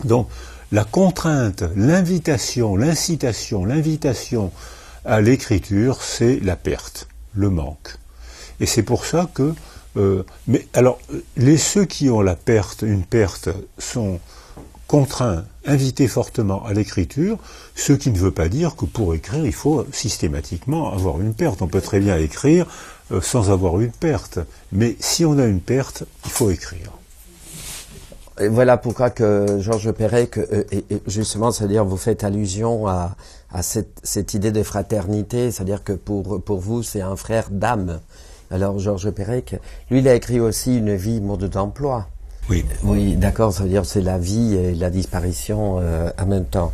Speaker 3: Donc la contrainte, l'invitation, l'incitation, l'invitation à l'écriture, c'est la perte, le manque. Et c'est pour ça que mais alors ceux qui ont une perte sont contraints, invités fortement à l'écriture, ce qui ne veut pas dire que pour écrire, il faut systématiquement avoir une perte. On peut très bien écrire sans avoir une perte. Mais si on a une perte, il faut écrire.
Speaker 2: Et voilà pourquoi que Georges Perec, justement, c'est-à-dire vous faites allusion à cette idée de fraternité, c'est-à-dire que pour vous, c'est un frère d'âme. Alors Georges Perec, lui, il a écrit aussi Une vie, mode d'emploi.
Speaker 3: Oui.
Speaker 2: Oui, d'accord, ça veut dire c'est la vie et la disparition en même temps.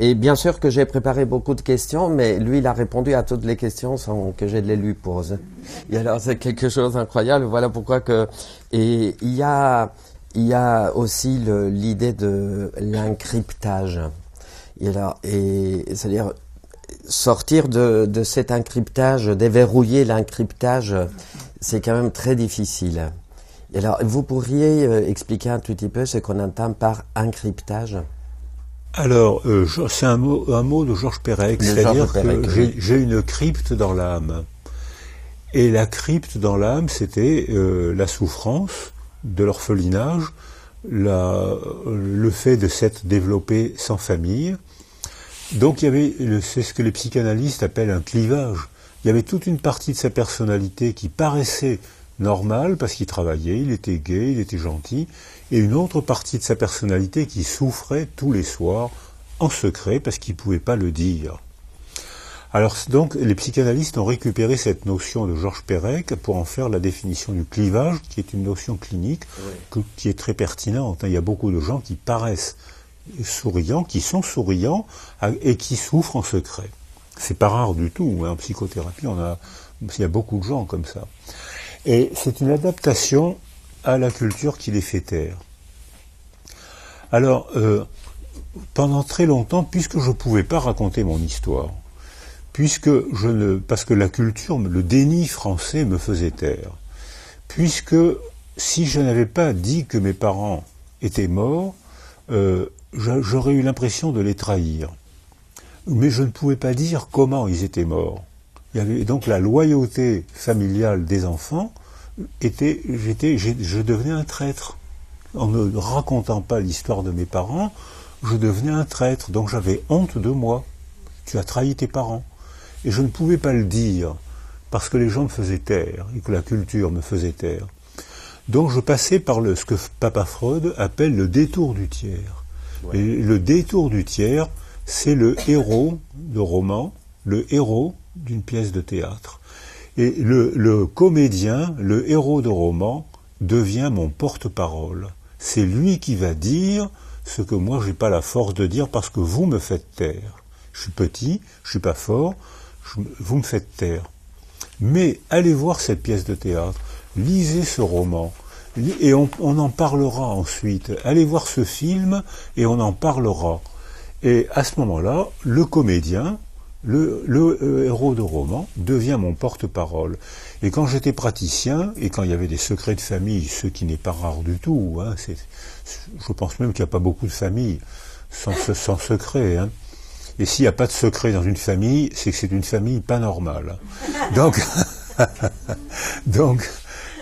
Speaker 2: Et bien sûr que j'ai préparé beaucoup de questions, mais lui, il a répondu à toutes les questions sans que je les lui pose. Et alors, c'est quelque chose d'incroyable. Voilà pourquoi que... Et il y a aussi l'idée de l'encryptage. Et c'est-à-dire sortir de cet encryptage, déverrouiller l'encryptage, c'est quand même très difficile. Et alors, vous pourriez expliquer un tout petit peu ce qu'on entend par encryptage?
Speaker 3: Alors, c'est un mot de Georges Perec, c'est-à-dire que j'ai une crypte dans l'âme. Et la crypte dans l'âme, c'était la souffrance de l'orphelinage, le fait de s'être développé sans famille. Donc il y avait, c'est ce que les psychanalystes appellent un clivage. Il y avait toute une partie de sa personnalité qui paraissait normale parce qu'il travaillait, il était gai, il était gentil, et une autre partie de sa personnalité qui souffrait tous les soirs en secret parce qu'il ne pouvait pas le dire. Alors donc les psychanalystes ont récupéré cette notion de Georges Perec pour en faire la définition du clivage, qui est une notion clinique qui est très pertinente. Il y a beaucoup de gens qui paraissent souriants, qui sont souriants et qui souffrent en secret. C'est pas rare du tout. En psychothérapie, il y a beaucoup de gens comme ça. Et c'est une adaptation à la culture qui les fait taire. Alors, pendant très longtemps, puisque je ne pouvais pas raconter mon histoire, parce que la culture, le déni français me faisait taire, puisque si je n'avais pas dit que mes parents étaient morts, j'aurais eu l'impression de les trahir. Mais je ne pouvais pas dire comment ils étaient morts. Il y avait donc la loyauté familiale des enfants, je devenais un traître. En ne racontant pas l'histoire de mes parents, je devenais un traître, donc j'avais honte de moi. Tu as trahi tes parents. Et je ne pouvais pas le dire, parce que les gens me faisaient taire, et que la culture me faisait taire. Donc je passais par ce que Papa Freud appelle le détour du tiers. Ouais. Et le détour du tiers, c'est le héros de roman, le héros d'une pièce de théâtre. Et le comédien, le héros de roman, devient mon porte-parole. C'est lui qui va dire ce que moi j'ai pas la force de dire parce que vous me faites taire. Je suis petit, je suis pas fort, vous me faites taire. Mais allez voir cette pièce de théâtre, lisez ce roman, et on en parlera ensuite. Allez voir ce film, et on en parlera. Et à ce moment-là, le comédien, le héros de roman, devient mon porte-parole. Et quand j'étais praticien, et quand il y avait des secrets de famille, ce qui n'est pas rare du tout, hein, je pense même qu'il n'y a pas beaucoup de familles sans secret, hein. Et s'il n'y a pas de secret dans une famille, c'est que c'est une famille pas normale. Donc,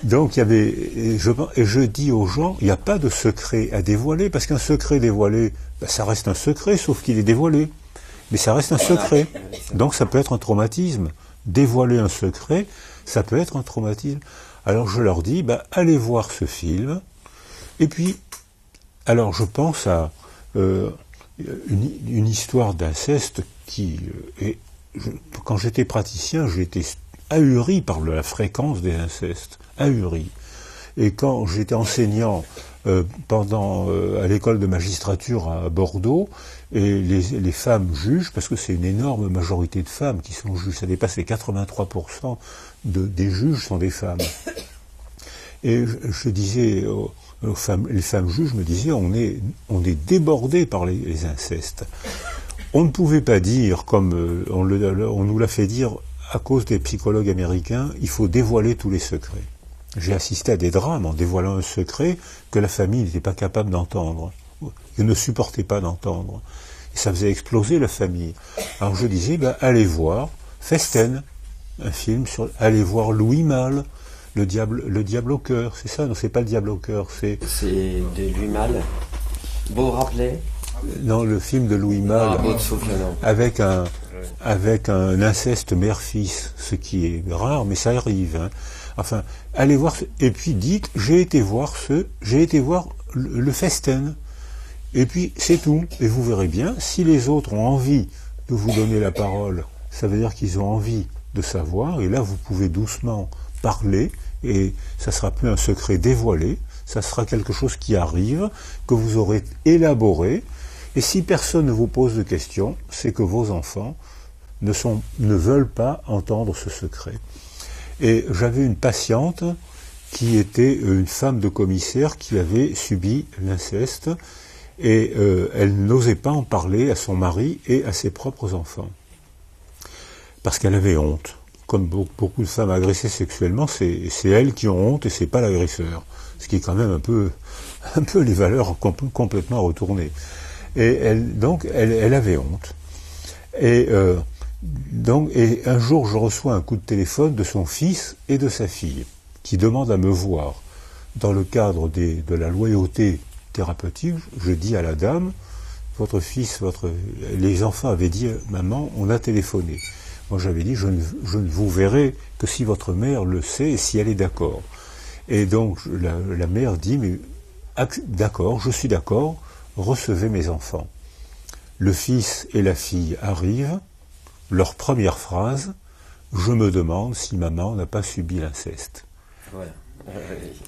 Speaker 3: il y avait, et je dis aux gens, il n'y a pas de secret à dévoiler, parce qu'un secret dévoilé, ben, ça reste un secret, sauf qu'il est dévoilé. Mais ça reste un secret. Donc ça peut être un traumatisme. Dévoiler un secret, ça peut être un traumatisme. Alors je leur dis, ben, allez voir ce film. Et puis, alors je pense à une histoire d'inceste quand j'étais praticien, j'étais ahuri par la fréquence des incestes, ahuri. Et quand j'étais enseignant à l'école de magistrature à Bordeaux, et les femmes juges, parce que c'est une énorme majorité de femmes qui sont juges, ça dépasse les 83% des juges sont des femmes. Et je disais les femmes juges me disaient, on est débordés par les incestes. On ne pouvait pas dire, comme on nous l'a fait dire à cause des psychologues américains, il faut dévoiler tous les secrets. J'ai assisté à des drames en dévoilant un secret que la famille n'était pas capable d'entendre, qu'elle ne supportait pas d'entendre. Et ça faisait exploser la famille. Alors je disais, ben, allez voir Festen, un film allez voir Louis Malle, le diable au cœur, c'est ça? Non, c'est pas le diable au cœur, c'est...
Speaker 2: C'est de Louis Malle. Vous rappelez?
Speaker 3: Non, le film de Louis Malle, avec un inceste mère-fils, ce qui est rare, mais ça arrive. Hein. Enfin, allez voir, et puis dites, j'ai été voir le Festen. Et puis, c'est tout. Et vous verrez bien, si les autres ont envie de vous donner la parole, ça veut dire qu'ils ont envie de savoir, et là, vous pouvez doucement parler, et ça sera plus un secret dévoilé, ça sera quelque chose qui arrive, que vous aurez élaboré, et si personne ne vous pose de questions, c'est que vos enfants ne veulent pas entendre ce secret. Et j'avais une patiente qui était une femme de commissaire qui avait subi l'inceste, et elle n'osait pas en parler à son mari et à ses propres enfants. Parce qu'elle avait honte. Comme beaucoup de femmes agressées sexuellement, c'est elles qui ont honte et c'est pas l'agresseur. Ce qui est quand même un peu les valeurs complètement retournées. Et elle avait honte. Et un jour, je reçois un coup de téléphone de son fils et de sa fille, qui demandent à me voir. Dans le cadre de la loyauté thérapeutique, je dis à la dame, les enfants avaient dit, maman, on a téléphoné. Moi, j'avais dit, je ne vous verrai que si votre mère le sait et si elle est d'accord. Et donc, la mère dit, mais d'accord, je suis d'accord, recevez mes enfants. Le fils et la fille arrivent, leur première phrase, je me demande si maman n'a pas subi l'inceste. Voilà.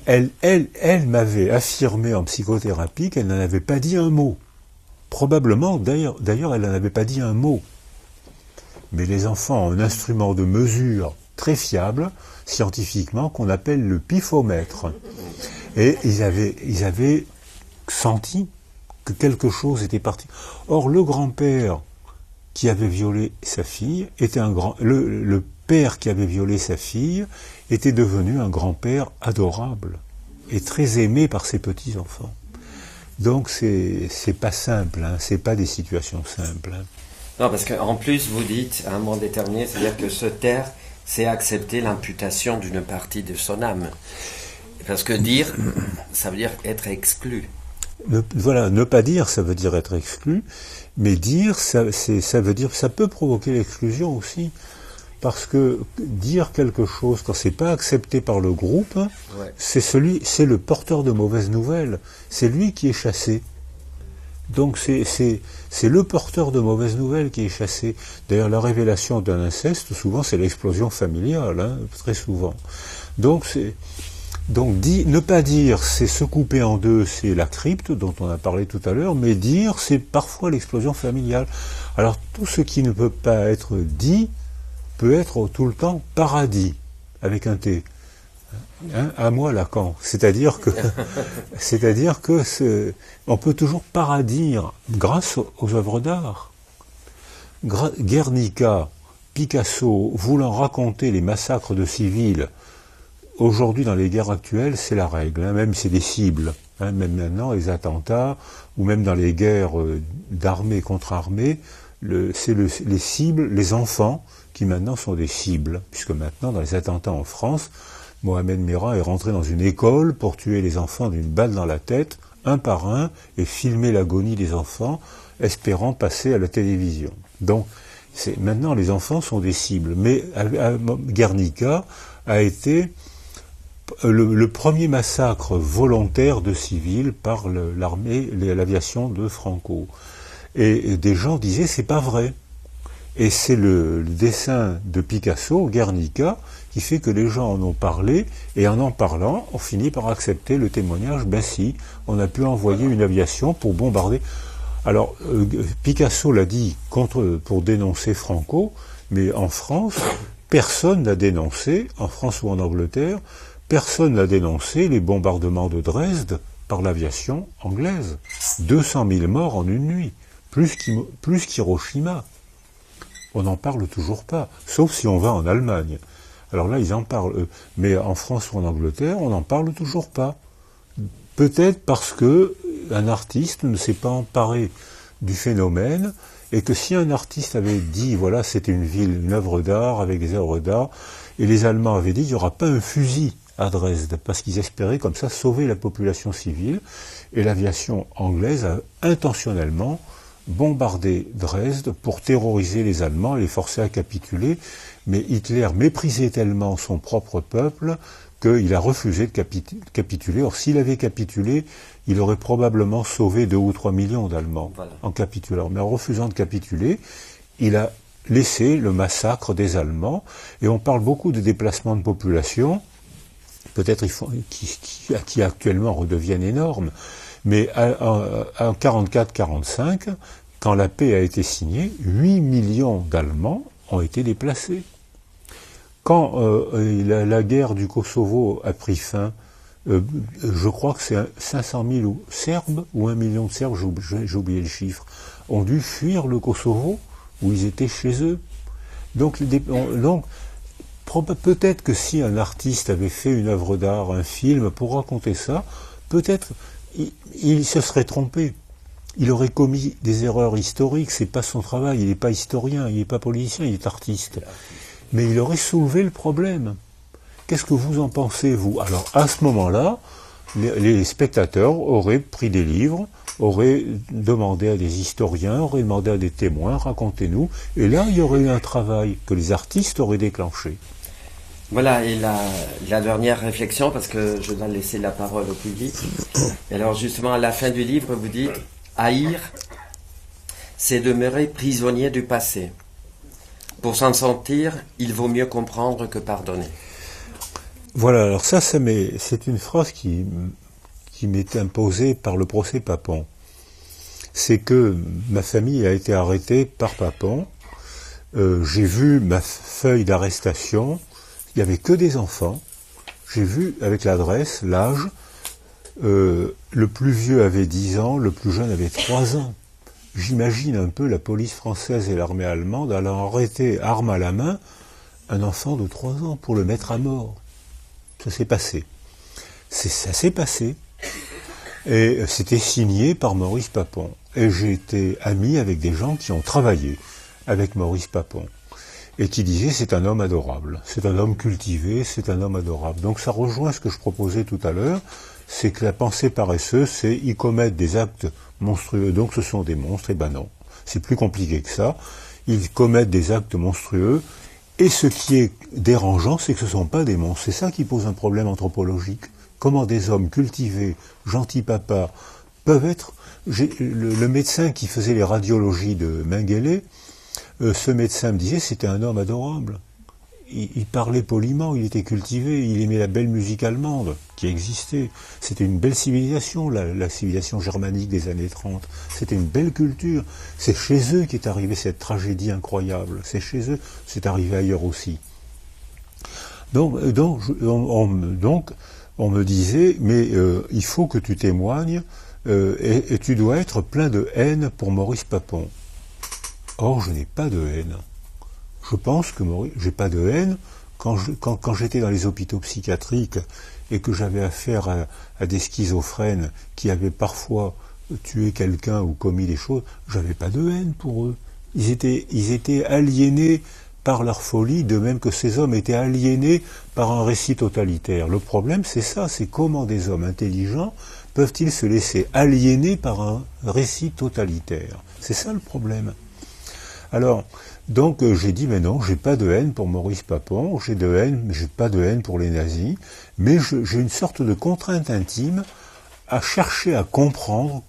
Speaker 3: Elle m'avait affirmé en psychothérapie qu'elle n'en avait pas dit un mot. Probablement, d'ailleurs, elle n'en avait pas dit un mot. Mais les enfants ont un instrument de mesure très fiable, scientifiquement, qu'on appelle le pifomètre. Et ils avaient senti que quelque chose était parti. Or, le grand-père qui avait violé sa fille était le père qui avait violé sa fille était devenu un grand-père adorable et très aimé par ses petits-enfants. Donc c'est pas simple, hein, c'est pas des situations simples. Hein.
Speaker 2: Non, parce qu'en plus vous dites à un moment déterminé, c'est-à-dire que se taire, c'est accepter l'imputation d'une partie de son âme. Parce que dire, ça veut dire être exclu.
Speaker 3: Ne pas dire, ça veut dire être exclu, mais dire, ça veut dire, ça peut provoquer l'exclusion aussi. parce que dire quelque chose quand c'est pas accepté par le groupe,
Speaker 2: Ouais.
Speaker 3: c'est le porteur de mauvaises nouvelles. C'est lui qui est chassé. Donc c'est le porteur de mauvaises nouvelles qui est chassé. D'ailleurs, la révélation d'un inceste, souvent, c'est l'explosion familiale, hein, très souvent. Donc ne pas dire c'est se couper en deux, c'est la crypte dont on a parlé tout à l'heure, mais dire c'est parfois l'explosion familiale. Alors tout ce qui ne peut pas être dit peut être tout le temps paradis, avec un T. Hein, à moi Lacan. C'est-à-dire que on peut toujours paradire grâce aux œuvres d'art. Guernica, Picasso, voulant raconter les massacres de civils, aujourd'hui dans les guerres actuelles, c'est la règle, hein, même c'est des cibles. Hein, même maintenant, les attentats, ou même dans les guerres d'armée contre armée, c'est les cibles, les enfants, qui maintenant sont des cibles, puisque maintenant, dans les attentats en France, Mohamed Merah est rentré dans une école pour tuer les enfants d'une balle dans la tête, un par un, et filmer l'agonie des enfants, espérant passer à la télévision. Donc, maintenant, les enfants sont des cibles. Mais Guernica a été le premier massacre volontaire de civils par l'armée, l'aviation de Franco. Et des gens disaient, c'est pas vrai. Et c'est le dessin de Picasso, Guernica, qui fait que les gens en ont parlé, et en parlant, on finit par accepter le témoignage, ben si, on a pu envoyer une aviation pour bombarder. Alors, Picasso l'a dit pour dénoncer Franco, mais en France, personne n'a dénoncé, en France ou en Angleterre, personne n'a dénoncé les bombardements de Dresde par l'aviation anglaise. 200 000 morts en une nuit, plus qu'Hiroshima. On n'en parle toujours pas, sauf si on va en Allemagne. Alors là, ils en parlent, eux. Mais en France ou en Angleterre, on n'en parle toujours pas. Peut-être parce que un artiste ne s'est pas emparé du phénomène, et que si un artiste avait dit, voilà, c'était une ville, une œuvre d'art, avec des œuvres d'art, et les Allemands avaient dit, il n'y aura pas un fusil à Dresde, parce qu'ils espéraient comme ça sauver la population civile, et l'aviation anglaise a intentionnellement bombardé Dresde pour terroriser les Allemands et les forcer à capituler, mais Hitler méprisait tellement son propre peuple qu'il a refusé de capituler. Or, s'il avait capitulé, il aurait probablement sauvé 2 ou 3 millions d'Allemands en capitulant. Mais en refusant de capituler, il a laissé le massacre des Allemands, et on parle beaucoup de déplacements de population, peut-être qui actuellement redeviennent énormes, mais en 44-45, quand la paix a été signée, 8 millions d'Allemands ont été déplacés. Quand la guerre du Kosovo a pris fin, je crois que c'est 500 000 Serbes ou 1 million de Serbes, j'ai oublié le chiffre, ont dû fuir le Kosovo, où ils étaient chez eux. Donc peut-être que si un artiste avait fait une œuvre d'art, un film, pour raconter ça, peut-être il se serait trompé. Il aurait commis des erreurs historiques, c'est pas son travail, il n'est pas historien, il n'est pas politicien, il est artiste. Mais il aurait soulevé le problème. Qu'est-ce que vous en pensez, vous? Alors, à ce moment-là, les spectateurs auraient pris des livres, auraient demandé à des historiens, auraient demandé à des témoins, racontez-nous, et là, il y aurait eu un travail que les artistes auraient déclenché.
Speaker 2: Voilà, et la dernière réflexion, parce que je dois laisser la parole au public. Et alors, justement, à la fin du livre, vous dites « Haïr, c'est demeurer prisonnier du passé. Pour s'en sortir, il vaut mieux comprendre que pardonner. »
Speaker 3: Voilà, alors ça c'est une phrase qui m'est imposée par le procès Papon. C'est que ma famille a été arrêtée par Papon. J'ai vu ma feuille d'arrestation, il n'y avait que des enfants. J'ai vu avec l'adresse, l'âge, le plus vieux avait 10 ans, le plus jeune avait 3 ans. J'imagine un peu la police française et l'armée allemande allant arrêter, arme à la main, un enfant de 3 ans pour le mettre à mort. Ça s'est passé. Ça s'est passé. Et c'était signé par Maurice Papon. Et j'ai été ami avec des gens qui ont travaillé avec Maurice Papon. Et qui disaient c'est un homme adorable. C'est un homme cultivé, c'est un homme adorable. Donc ça rejoint ce que je proposais tout à l'heure, c'est que la pensée paresseuse, c'est ils commettent des actes monstrueux, donc ce sont des monstres. Et ben non, c'est plus compliqué que ça. Ils commettent des actes monstrueux, Et ce qui est dérangeant, c'est que ce ne sont pas des monstres. C'est ça qui pose un problème anthropologique. Comment des hommes cultivés, gentils papas, peuvent être... Le médecin qui faisait les radiologies de Mengele, ce médecin me disait que c'était un homme adorable. Il parlait poliment, il était cultivé, il aimait la belle musique allemande qui existait. C'était une belle civilisation, la civilisation germanique des années 30. C'était une belle culture. C'est chez eux qu'est arrivée cette tragédie incroyable. C'est chez eux, c'est arrivé ailleurs aussi. Donc on me disait, mais il faut que tu témoignes et tu dois être plein de haine pour Maurice Papon. Or, je n'ai pas de haine. Je pense que j'ai pas de haine quand j'étais dans les hôpitaux psychiatriques et que j'avais affaire à des schizophrènes qui avaient parfois tué quelqu'un ou commis des choses, j'avais pas de haine pour eux. Ils étaient aliénés par leur folie, de même que ces hommes étaient aliénés par un récit totalitaire. Le problème, c'est ça, c'est comment des hommes intelligents peuvent-ils se laisser aliéner par un récit totalitaire. C'est ça le problème. Alors, donc j'ai dit, mais non, j'ai pas de haine pour Maurice Papon, j'ai pas de haine pour les nazis, mais j'ai une sorte de contrainte intime à chercher à comprendre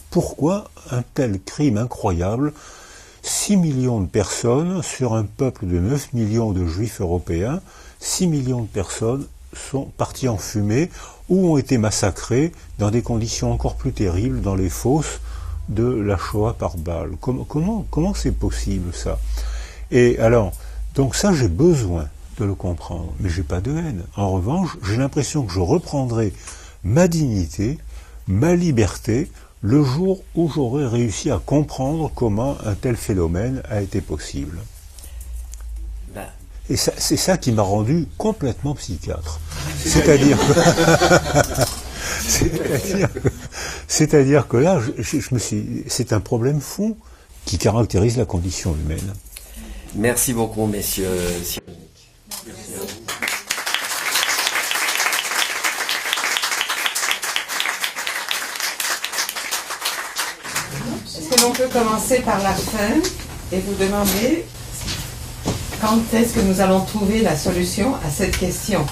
Speaker 3: pourquoi un tel crime incroyable, 6 millions de personnes sur un peuple de 9 millions de juifs européens, 6 millions de personnes sont parties en fumée ou ont été massacrées dans des conditions encore plus terribles dans les fosses de la Shoah par balle. Comment c'est possible ça? Et alors, donc ça j'ai besoin de le comprendre, mais j'ai pas de haine. En revanche, j'ai l'impression que je reprendrai ma dignité, ma liberté, le jour où j'aurai réussi à comprendre comment un tel phénomène a été possible. Et c'est ça qui m'a rendu complètement psychiatre. C'est-à-dire que là, c'est un problème fond qui caractérise la condition humaine.
Speaker 2: Merci beaucoup, messieurs.
Speaker 4: Est-ce que l'on peut commencer par la fin et vous demander quand est-ce que nous allons trouver la solution à cette question?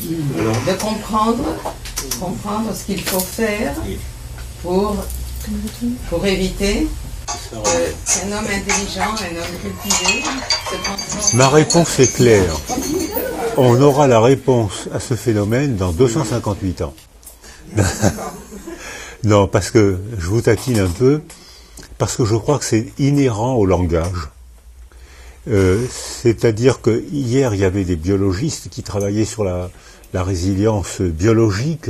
Speaker 4: De comprendre ce qu'il faut faire pour éviter qu'un homme intelligent, un homme cultivé se transforme...
Speaker 3: Ma réponse est claire. On aura la réponse à ce phénomène dans 258 ans. Non, parce que je vous taquine un peu, parce que je crois que c'est inhérent au langage. C'est-à-dire que hier, il y avait des biologistes qui travaillaient sur la résilience biologique,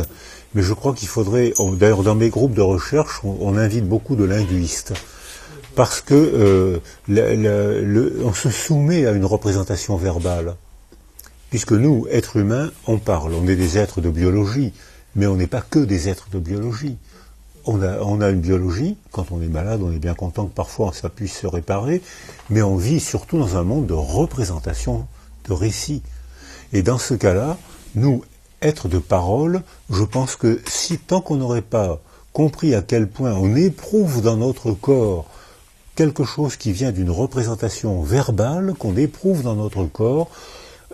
Speaker 3: mais je crois qu'il faudrait, d'ailleurs dans mes groupes de recherche, on invite beaucoup de linguistes, parce que on se soumet à une représentation verbale, puisque nous, êtres humains, on parle, on est des êtres de biologie, mais on n'est pas que des êtres de biologie. On a une biologie, quand on est malade, on est bien content que parfois ça puisse se réparer, mais on vit surtout dans un monde de représentation, de récits. Et dans ce cas-là, nous, êtres de parole, je pense que tant qu'on n'aurait pas compris à quel point on éprouve dans notre corps quelque chose qui vient d'une représentation verbale, qu'on éprouve dans notre corps,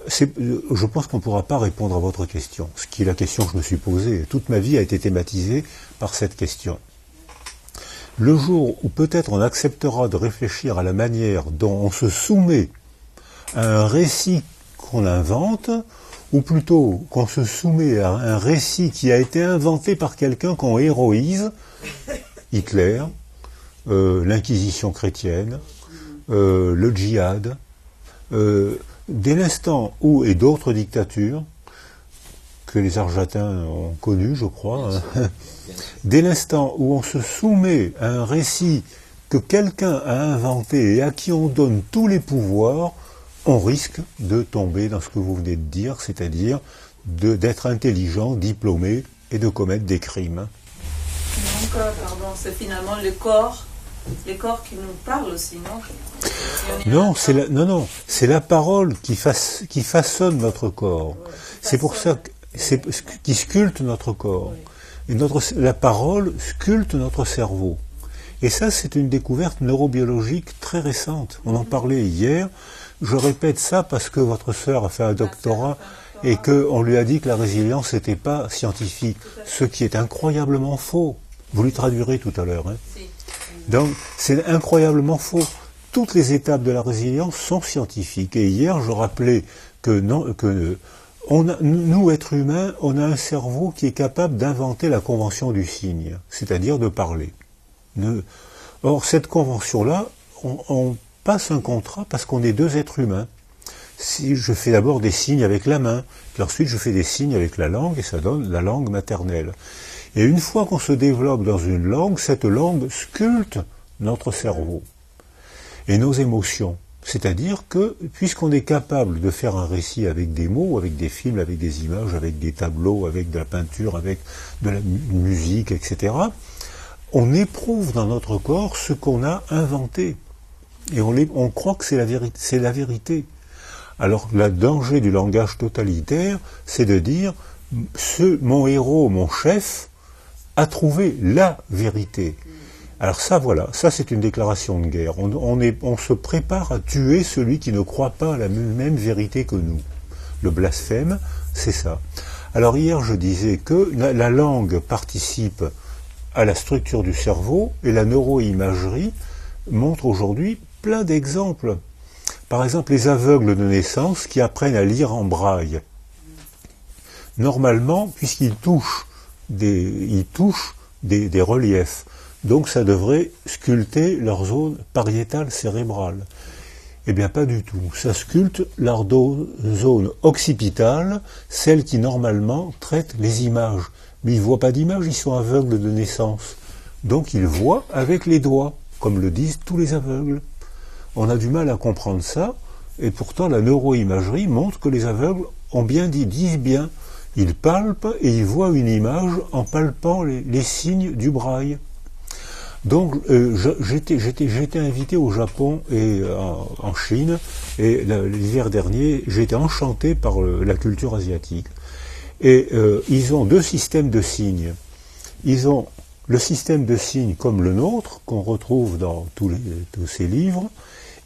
Speaker 3: je pense qu'on ne pourra pas répondre à votre question, ce qui est la question que je me suis posée. Toute ma vie a été thématisée par cette question. Le jour où peut-être on acceptera de réfléchir à la manière dont on se soumet à un récit qu'on invente, ou plutôt qu'on se soumet à un récit qui a été inventé par quelqu'un qu'on héroïse, Hitler, l'Inquisition chrétienne, le djihad, dès l'instant où, et d'autres dictatures, que les Argentins ont connues, je crois, dès l'instant où on se soumet à un récit que quelqu'un a inventé et à qui on donne tous les pouvoirs, on risque de tomber dans ce que vous venez de dire, c'est-à-dire d'être intelligent, diplômé et de commettre des crimes.
Speaker 1: Donc, pardon, c'est finalement le corps qui nous parle aussi, non?
Speaker 3: Non, c'est la parole qui façonne notre corps. C'est pour ça qui sculpte notre corps. Et la parole sculpte notre cerveau. Et ça, c'est une découverte neurobiologique très récente. On en parlait hier. Je répète ça parce que votre sœur a fait un doctorat et qu'on lui a dit que la résilience n'était pas scientifique, ce qui est incroyablement faux. Vous lui traduirez tout à l'heure. Hein. Donc, c'est incroyablement faux. Toutes les étapes de la résilience sont scientifiques. Et hier, je rappelais que, nous, êtres humains, on a un cerveau qui est capable d'inventer la convention du signe, c'est-à-dire de parler. Or, cette convention-là, on passe un contrat parce qu'on est deux êtres humains. Si je fais d'abord des signes avec la main, puis ensuite je fais des signes avec la langue, et ça donne la langue maternelle. Et une fois qu'on se développe dans une langue, cette langue sculpte notre cerveau et nos émotions. C'est-à-dire que, puisqu'on est capable de faire un récit avec des mots, avec des films, avec des images, avec des tableaux, avec de la peinture, avec de la musique, etc., on éprouve dans notre corps ce qu'on a inventé. Et on croit que c'est la vérité. Alors, le danger du langage totalitaire, c'est de dire, mon héros, mon chef, a trouvé la vérité. Alors ça, voilà, ça c'est une déclaration de guerre. On se prépare à tuer celui qui ne croit pas à la même vérité que nous. Le blasphème, c'est ça. Alors hier, je disais que la langue participe à la structure du cerveau, et la neuroimagerie montre aujourd'hui plein d'exemples. Par exemple, les aveugles de naissance qui apprennent à lire en braille. Normalement, puisqu'ils touchent des reliefs, donc ça devrait sculpter leur zone pariétale cérébrale. Eh bien pas du tout. Ça sculpte leur zone occipitale, celle qui normalement traite les images. Mais ils ne voient pas d'images, ils sont aveugles de naissance. Donc ils voient avec les doigts, comme le disent tous les aveugles. On a du mal à comprendre ça, et pourtant la neuroimagerie montre que les aveugles disent bien. Ils palpent et ils voient une image en palpant les signes du braille. Donc j'étais invité au Japon et en Chine, et l'hiver dernier, j'étais enchanté par la culture asiatique. Et ils ont deux systèmes de signes. Ils ont le système de signes comme le nôtre, qu'on retrouve dans tous ces livres,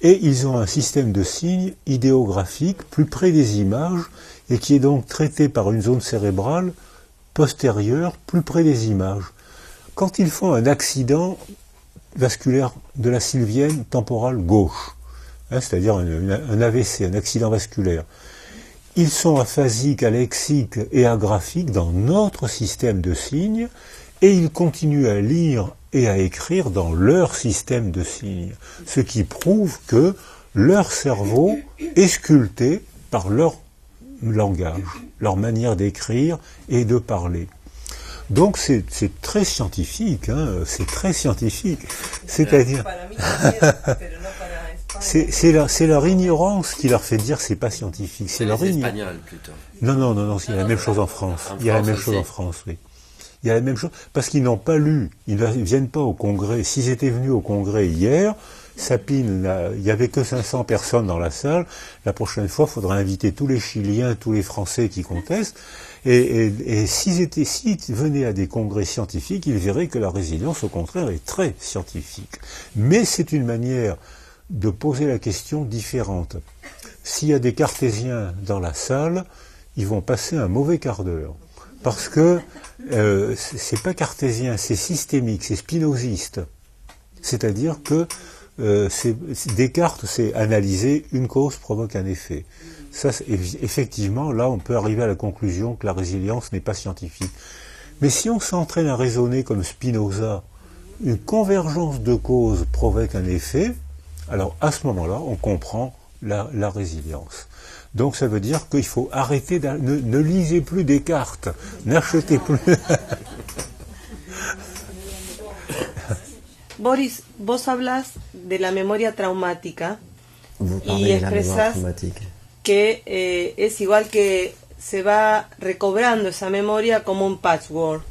Speaker 3: et ils ont un système de signes idéographique plus près des images, et qui est donc traité par une zone cérébrale postérieure, plus près des images. Quand ils font un accident vasculaire de la sylvienne temporale gauche, c'est-à-dire un AVC, un accident vasculaire, ils sont aphasiques, alexiques et agraphiques dans notre système de signes, et ils continuent à lire et à écrire dans leur système de signes, ce qui prouve que leur cerveau est sculpté par leur langage, leur manière d'écrire et de parler. Donc c'est très scientifique, hein, c'est très scientifique. C'est-à-dire, c'est leur ignorance qui leur fait dire c'est pas scientifique. C'est leur
Speaker 2: Espagnols plutôt.
Speaker 3: Non, il y a la même chose en France. Il y a la même chose en France, oui. Il y a la même chose, parce qu'ils n'ont pas lu, ils ne viennent pas au congrès. S'ils étaient venus au congrès hier, Sapine, il n'y avait que 500 personnes dans la salle. La prochaine fois, il faudra inviter tous les Chiliens, tous les Français qui contestent. Et s'ils venaient à des congrès scientifiques, ils verraient que la résilience, au contraire, est très scientifique. Mais c'est une manière de poser la question différente. S'il y a des cartésiens dans la salle, ils vont passer un mauvais quart d'heure. Parce que c'est pas cartésien, c'est systémique, c'est spinoziste. C'est-à-dire que Descartes, c'est analyser une cause provoque un effet. Ça, effectivement, là, on peut arriver à la conclusion que la résilience n'est pas scientifique. Mais si on s'entraîne à raisonner comme Spinoza, une convergence de causes provoque un effet, alors à ce moment-là, on comprend la résilience. Donc ça veut dire qu'il faut arrêter, ne lisez plus Descartes, n'achetez plus.
Speaker 5: Boris, vos hablas de la memoria traumática y expresas que es igual que se va recobrando esa memoria como un patchwork.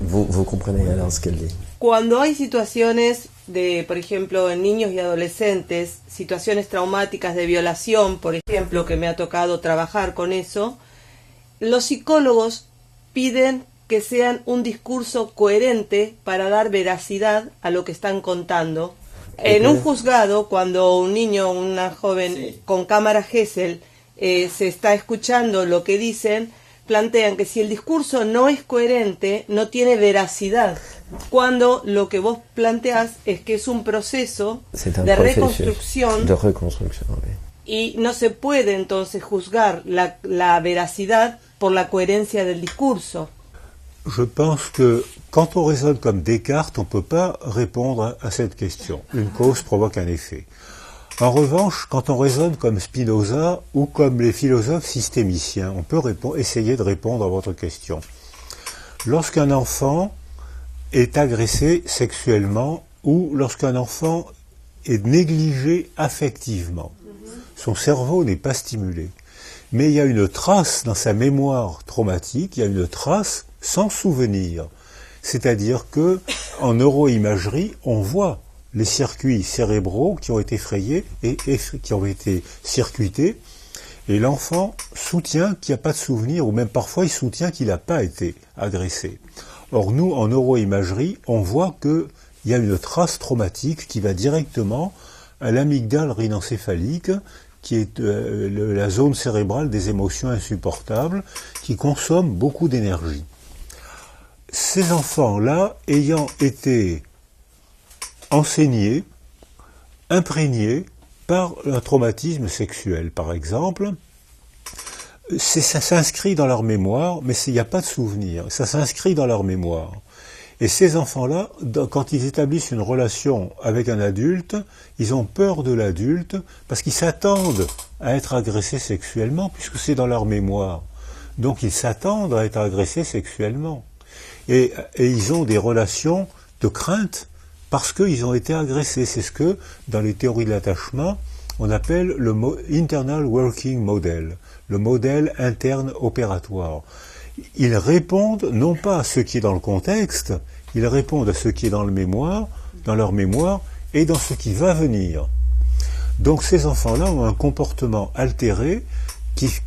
Speaker 2: Vous comprenez alors ce qu'elle dit.
Speaker 5: Cuando hay situaciones de, por ejemplo, en niños y adolescentes, situaciones traumáticas de violación, por ejemplo, que me ha tocado trabajar con eso, los psicólogos piden que sean un discurso coherente para dar veracidad a lo que están contando, En un juzgado, cuando un niño o una joven con cámara Gesell se está escuchando lo que dicen, plantean que si el discurso no es coherente, no tiene veracidad. Cuando lo que vos planteás es que es un proceso de reconstrucción.
Speaker 2: Oui.
Speaker 5: Y no se puede entonces juzgar la veracidad por la coherencia del discurso.
Speaker 3: Je pense que quand on raisonne comme Descartes, on ne peut pas répondre à cette question. Une cause provoque un effet. En revanche, quand on raisonne comme Spinoza ou comme les philosophes systémiciens, on peut essayer de répondre à votre question. Lorsqu'un enfant est agressé sexuellement ou lorsqu'un enfant est négligé affectivement, son cerveau n'est pas stimulé. Mais il y a une trace dans sa mémoire traumatique, il y a une trace sans souvenir. C'est-à-dire que en neuroimagerie, on voit les circuits cérébraux qui ont été frayés et qui ont été circuités, et l'enfant soutient qu'il n'y a pas de souvenir, ou même parfois il soutient qu'il n'a pas été agressé. Or nous, en neuroimagerie, on voit qu'il y a une trace traumatique qui va directement à l'amygdale rhinencéphalique, qui est la zone cérébrale des émotions insupportables, qui consomme beaucoup d'énergie. Ces enfants-là, ayant été enseignés, imprégnés par un traumatisme sexuel, par exemple, ça s'inscrit dans leur mémoire, mais il n'y a pas de souvenir, ça s'inscrit dans leur mémoire. Et ces enfants-là, quand ils établissent une relation avec un adulte, ils ont peur de l'adulte parce qu'ils s'attendent à être agressés sexuellement, puisque c'est dans leur mémoire. Donc ils s'attendent à être agressés sexuellement. Et ils ont des relations de crainte parce qu'ils ont été agressés. C'est ce que, dans les théories de l'attachement, on appelle le internal working model, le modèle interne opératoire. Ils répondent non pas à ce qui est dans le contexte, ils répondent à ce qui est dans leur mémoire et dans ce qui va venir. Donc ces enfants-là ont un comportement altéré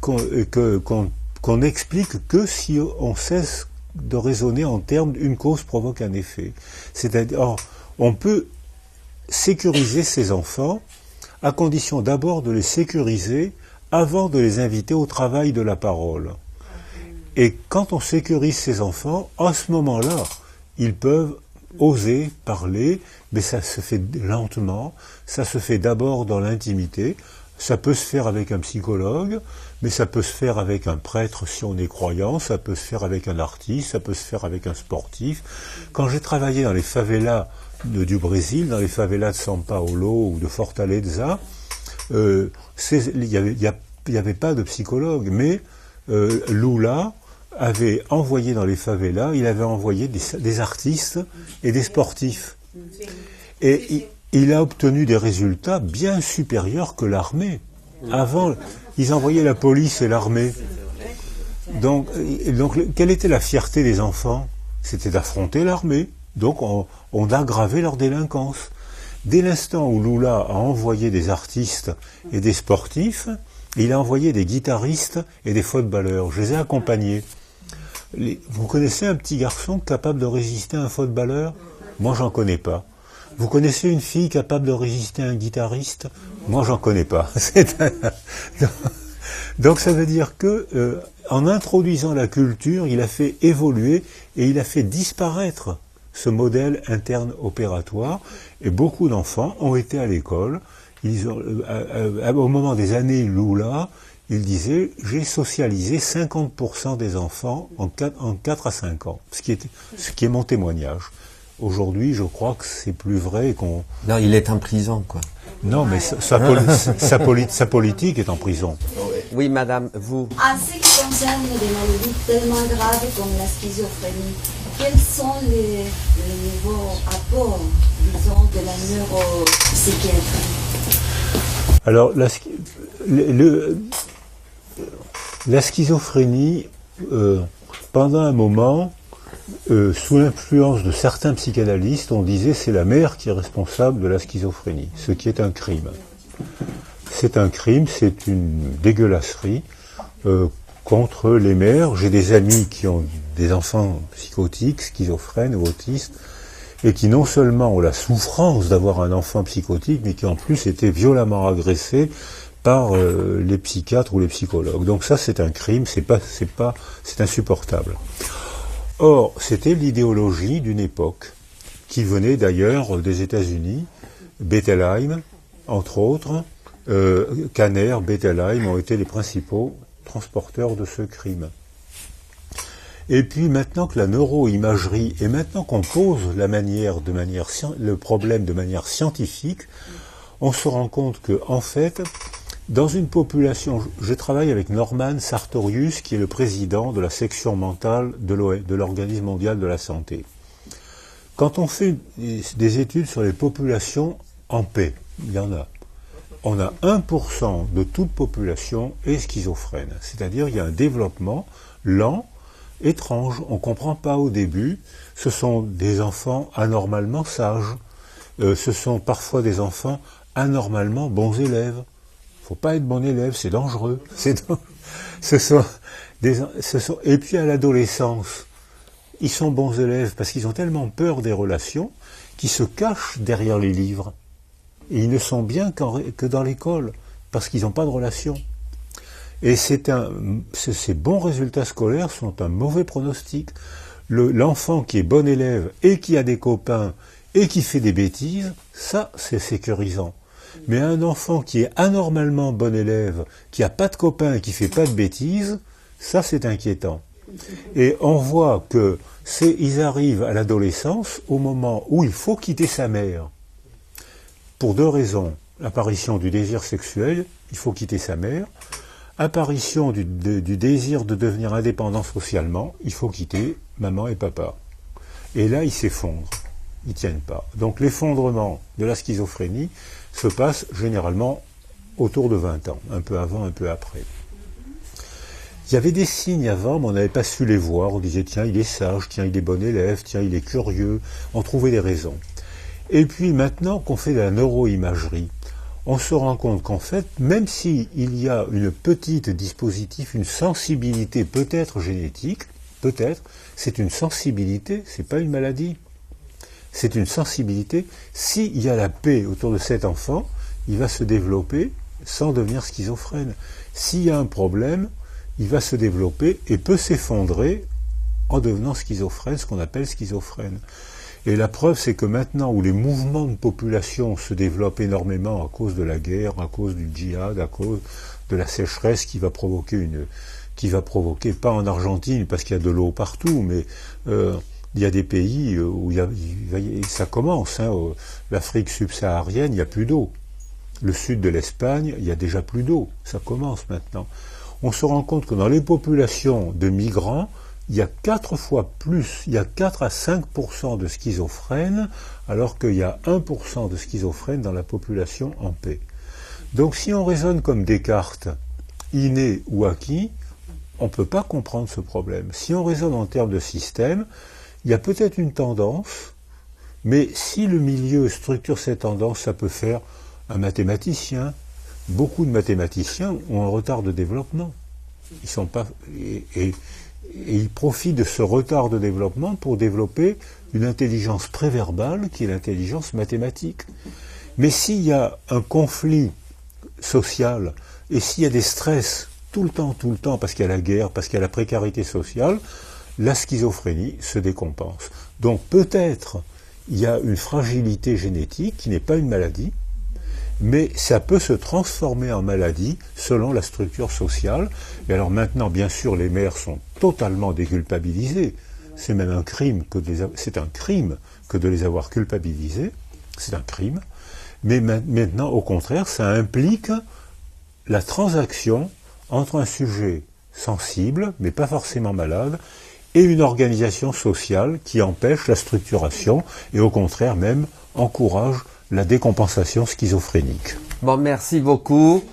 Speaker 3: qu'on explique que si on cesse de raisonner en termes d'une cause provoque un effet. C'est-à-dire, on peut sécuriser ces enfants à condition d'abord de les sécuriser avant de les inviter au travail de la parole. Et quand on sécurise ces enfants, à ce moment-là, ils peuvent oser parler, mais ça se fait lentement, ça se fait d'abord dans l'intimité, ça peut se faire avec un psychologue, mais ça peut se faire avec un prêtre si on est croyant, ça peut se faire avec un artiste, ça peut se faire avec un sportif. Quand j'ai travaillé dans les favelas du Brésil, dans les favelas de São Paulo ou de Fortaleza, il n'y avait pas de psychologue, mais Lula avait envoyé dans les favelas, il avait envoyé des artistes et des sportifs. Et il a obtenu des résultats bien supérieurs que l'armée. Avant, ils envoyaient la police et l'armée. Donc, quelle était la fierté des enfants? C'était d'affronter l'armée. Donc, on aggravait leur délinquance. Dès l'instant où Lula a envoyé des artistes et des sportifs, il a envoyé des guitaristes et des footballeurs. Je les ai accompagnés. Vous connaissez un petit garçon capable de résister à un footballeur? Moi, j'en connais pas. Vous connaissez une fille capable de résister à un guitariste? Moi, j'en connais pas. Donc, ça veut dire que, en introduisant la culture, il a fait évoluer et il a fait disparaître ce modèle interne opératoire. Et beaucoup d'enfants ont été à l'école. Au moment des années Lula, il disait « j'ai socialisé 50% des enfants en 4 à 5 ans », ce qui est mon témoignage. Aujourd'hui, je crois que c'est plus vrai qu'on...
Speaker 2: Non, il est en prison, quoi.
Speaker 3: Non, mais sa politique est en prison.
Speaker 2: Oui, madame, vous...
Speaker 6: En ce qui concerne des maladies tellement graves comme la schizophrénie, quels sont les nouveaux apports, disons, de la neuropsychiatrie?
Speaker 3: Alors, la schizophrénie, pendant un moment, sous l'influence de certains psychanalystes, on disait c'est la mère qui est responsable de la schizophrénie, ce qui est un crime. C'est un crime, c'est une dégueulasserie contre les mères. J'ai des amis qui ont des enfants psychotiques, schizophrènes ou autistes, et qui non seulement ont la souffrance d'avoir un enfant psychotique, mais qui en plus étaient violemment agressés par les psychiatres ou les psychologues. Donc ça, c'est un crime, c'est insupportable. Or, c'était l'idéologie d'une époque, qui venait d'ailleurs des États-Unis. Bettelheim, entre autres, Kanner, Bettelheim ont été les principaux transporteurs de ce crime. Et puis maintenant que la neuroimagerie, et maintenant qu'on pose le problème de manière scientifique, on se rend compte que, en fait, dans une population, je travaille avec Norman Sartorius, qui est le président de la section mentale de l'Organisme mondial de la santé. Quand on fait des études sur les populations en paix, il y en a. On a 1% de toute population est schizophrène. C'est-à-dire il y a un développement lent, étrange. On ne comprend pas au début. Ce sont des enfants anormalement sages. Ce sont parfois des enfants anormalement bons élèves. Il ne faut pas être bon élève, c'est dangereux. Et puis à l'adolescence, ils sont bons élèves parce qu'ils ont tellement peur des relations qu'ils se cachent derrière les livres. Et ils ne sont bien que dans l'école, parce qu'ils n'ont pas de relations. Et ces bons résultats scolaires sont un mauvais pronostic. L'enfant qui est bon élève et qui a des copains et qui fait des bêtises, ça c'est sécurisant. Mais un enfant qui est anormalement bon élève, qui n'a pas de copains et qui ne fait pas de bêtises, ça c'est inquiétant. Et on voit que ils arrivent à l'adolescence au moment où il faut quitter sa mère. Pour deux raisons. L'apparition du désir sexuel, il faut quitter sa mère. Apparition du désir de devenir indépendant socialement, il faut quitter maman et papa. Et là, ils s'effondrent. Ils ne tiennent pas. Donc l'effondrement de la schizophrénie se passe généralement autour de 20 ans. Un peu avant, un peu après. Il y avait des signes avant, mais on n'avait pas su les voir. On disait, tiens, il est sage, tiens, il est bon élève, tiens, il est curieux. On trouvait des raisons. Et puis maintenant qu'on fait de la neuroimagerie, on se rend compte qu'en fait, même s'il y a une petite dispositif, une sensibilité peut-être génétique, peut-être, c'est une sensibilité, c'est pas une maladie. C'est une sensibilité. S'il y a la paix autour de cet enfant, il va se développer sans devenir schizophrène. S'il y a un problème, il va se développer et peut s'effondrer en devenant schizophrène, ce qu'on appelle schizophrène. Et la preuve, c'est que maintenant où les mouvements de population se développent énormément à cause de la guerre, à cause du djihad, à cause de la sécheresse qui va provoquer pas en Argentine parce qu'il y a de l'eau partout, mais il y a des pays où ça commence. L'Afrique subsaharienne, il n'y a plus d'eau. Le sud de l'Espagne, il y a déjà plus d'eau. Ça commence maintenant. On se rend compte que dans les populations de migrants, il y a 4 fois plus, il y a 4 à 5% de schizophrènes, alors qu'il y a 1% de schizophrènes dans la population en paix. Donc si on raisonne comme Descartes, inné ou acquis, on ne peut pas comprendre ce problème. Si on raisonne en termes de système, il y a peut-être une tendance, mais si le milieu structure cette tendance, ça peut faire un mathématicien. Beaucoup de mathématiciens ont un retard de développement. Ils sont pas... Et ils profitent de ce retard de développement pour développer une intelligence préverbale qui est l'intelligence mathématique. Mais s'il y a un conflit social et s'il y a des stress tout le temps, parce qu'il y a la guerre, parce qu'il y a la précarité sociale, la schizophrénie se décompense. Donc peut-être il y a une fragilité génétique qui n'est pas une maladie, mais ça peut se transformer en maladie selon la structure sociale. Et alors maintenant, bien sûr, les mères sont totalement déculpabilisées. C'est même un crime que de les avoir culpabilisées. C'est un crime. Mais maintenant, au contraire, ça implique la transaction entre un sujet sensible, mais pas forcément malade, et une organisation sociale qui empêche la structuration et au contraire même encourage la décompensation schizophrénique.
Speaker 2: Bon, merci beaucoup.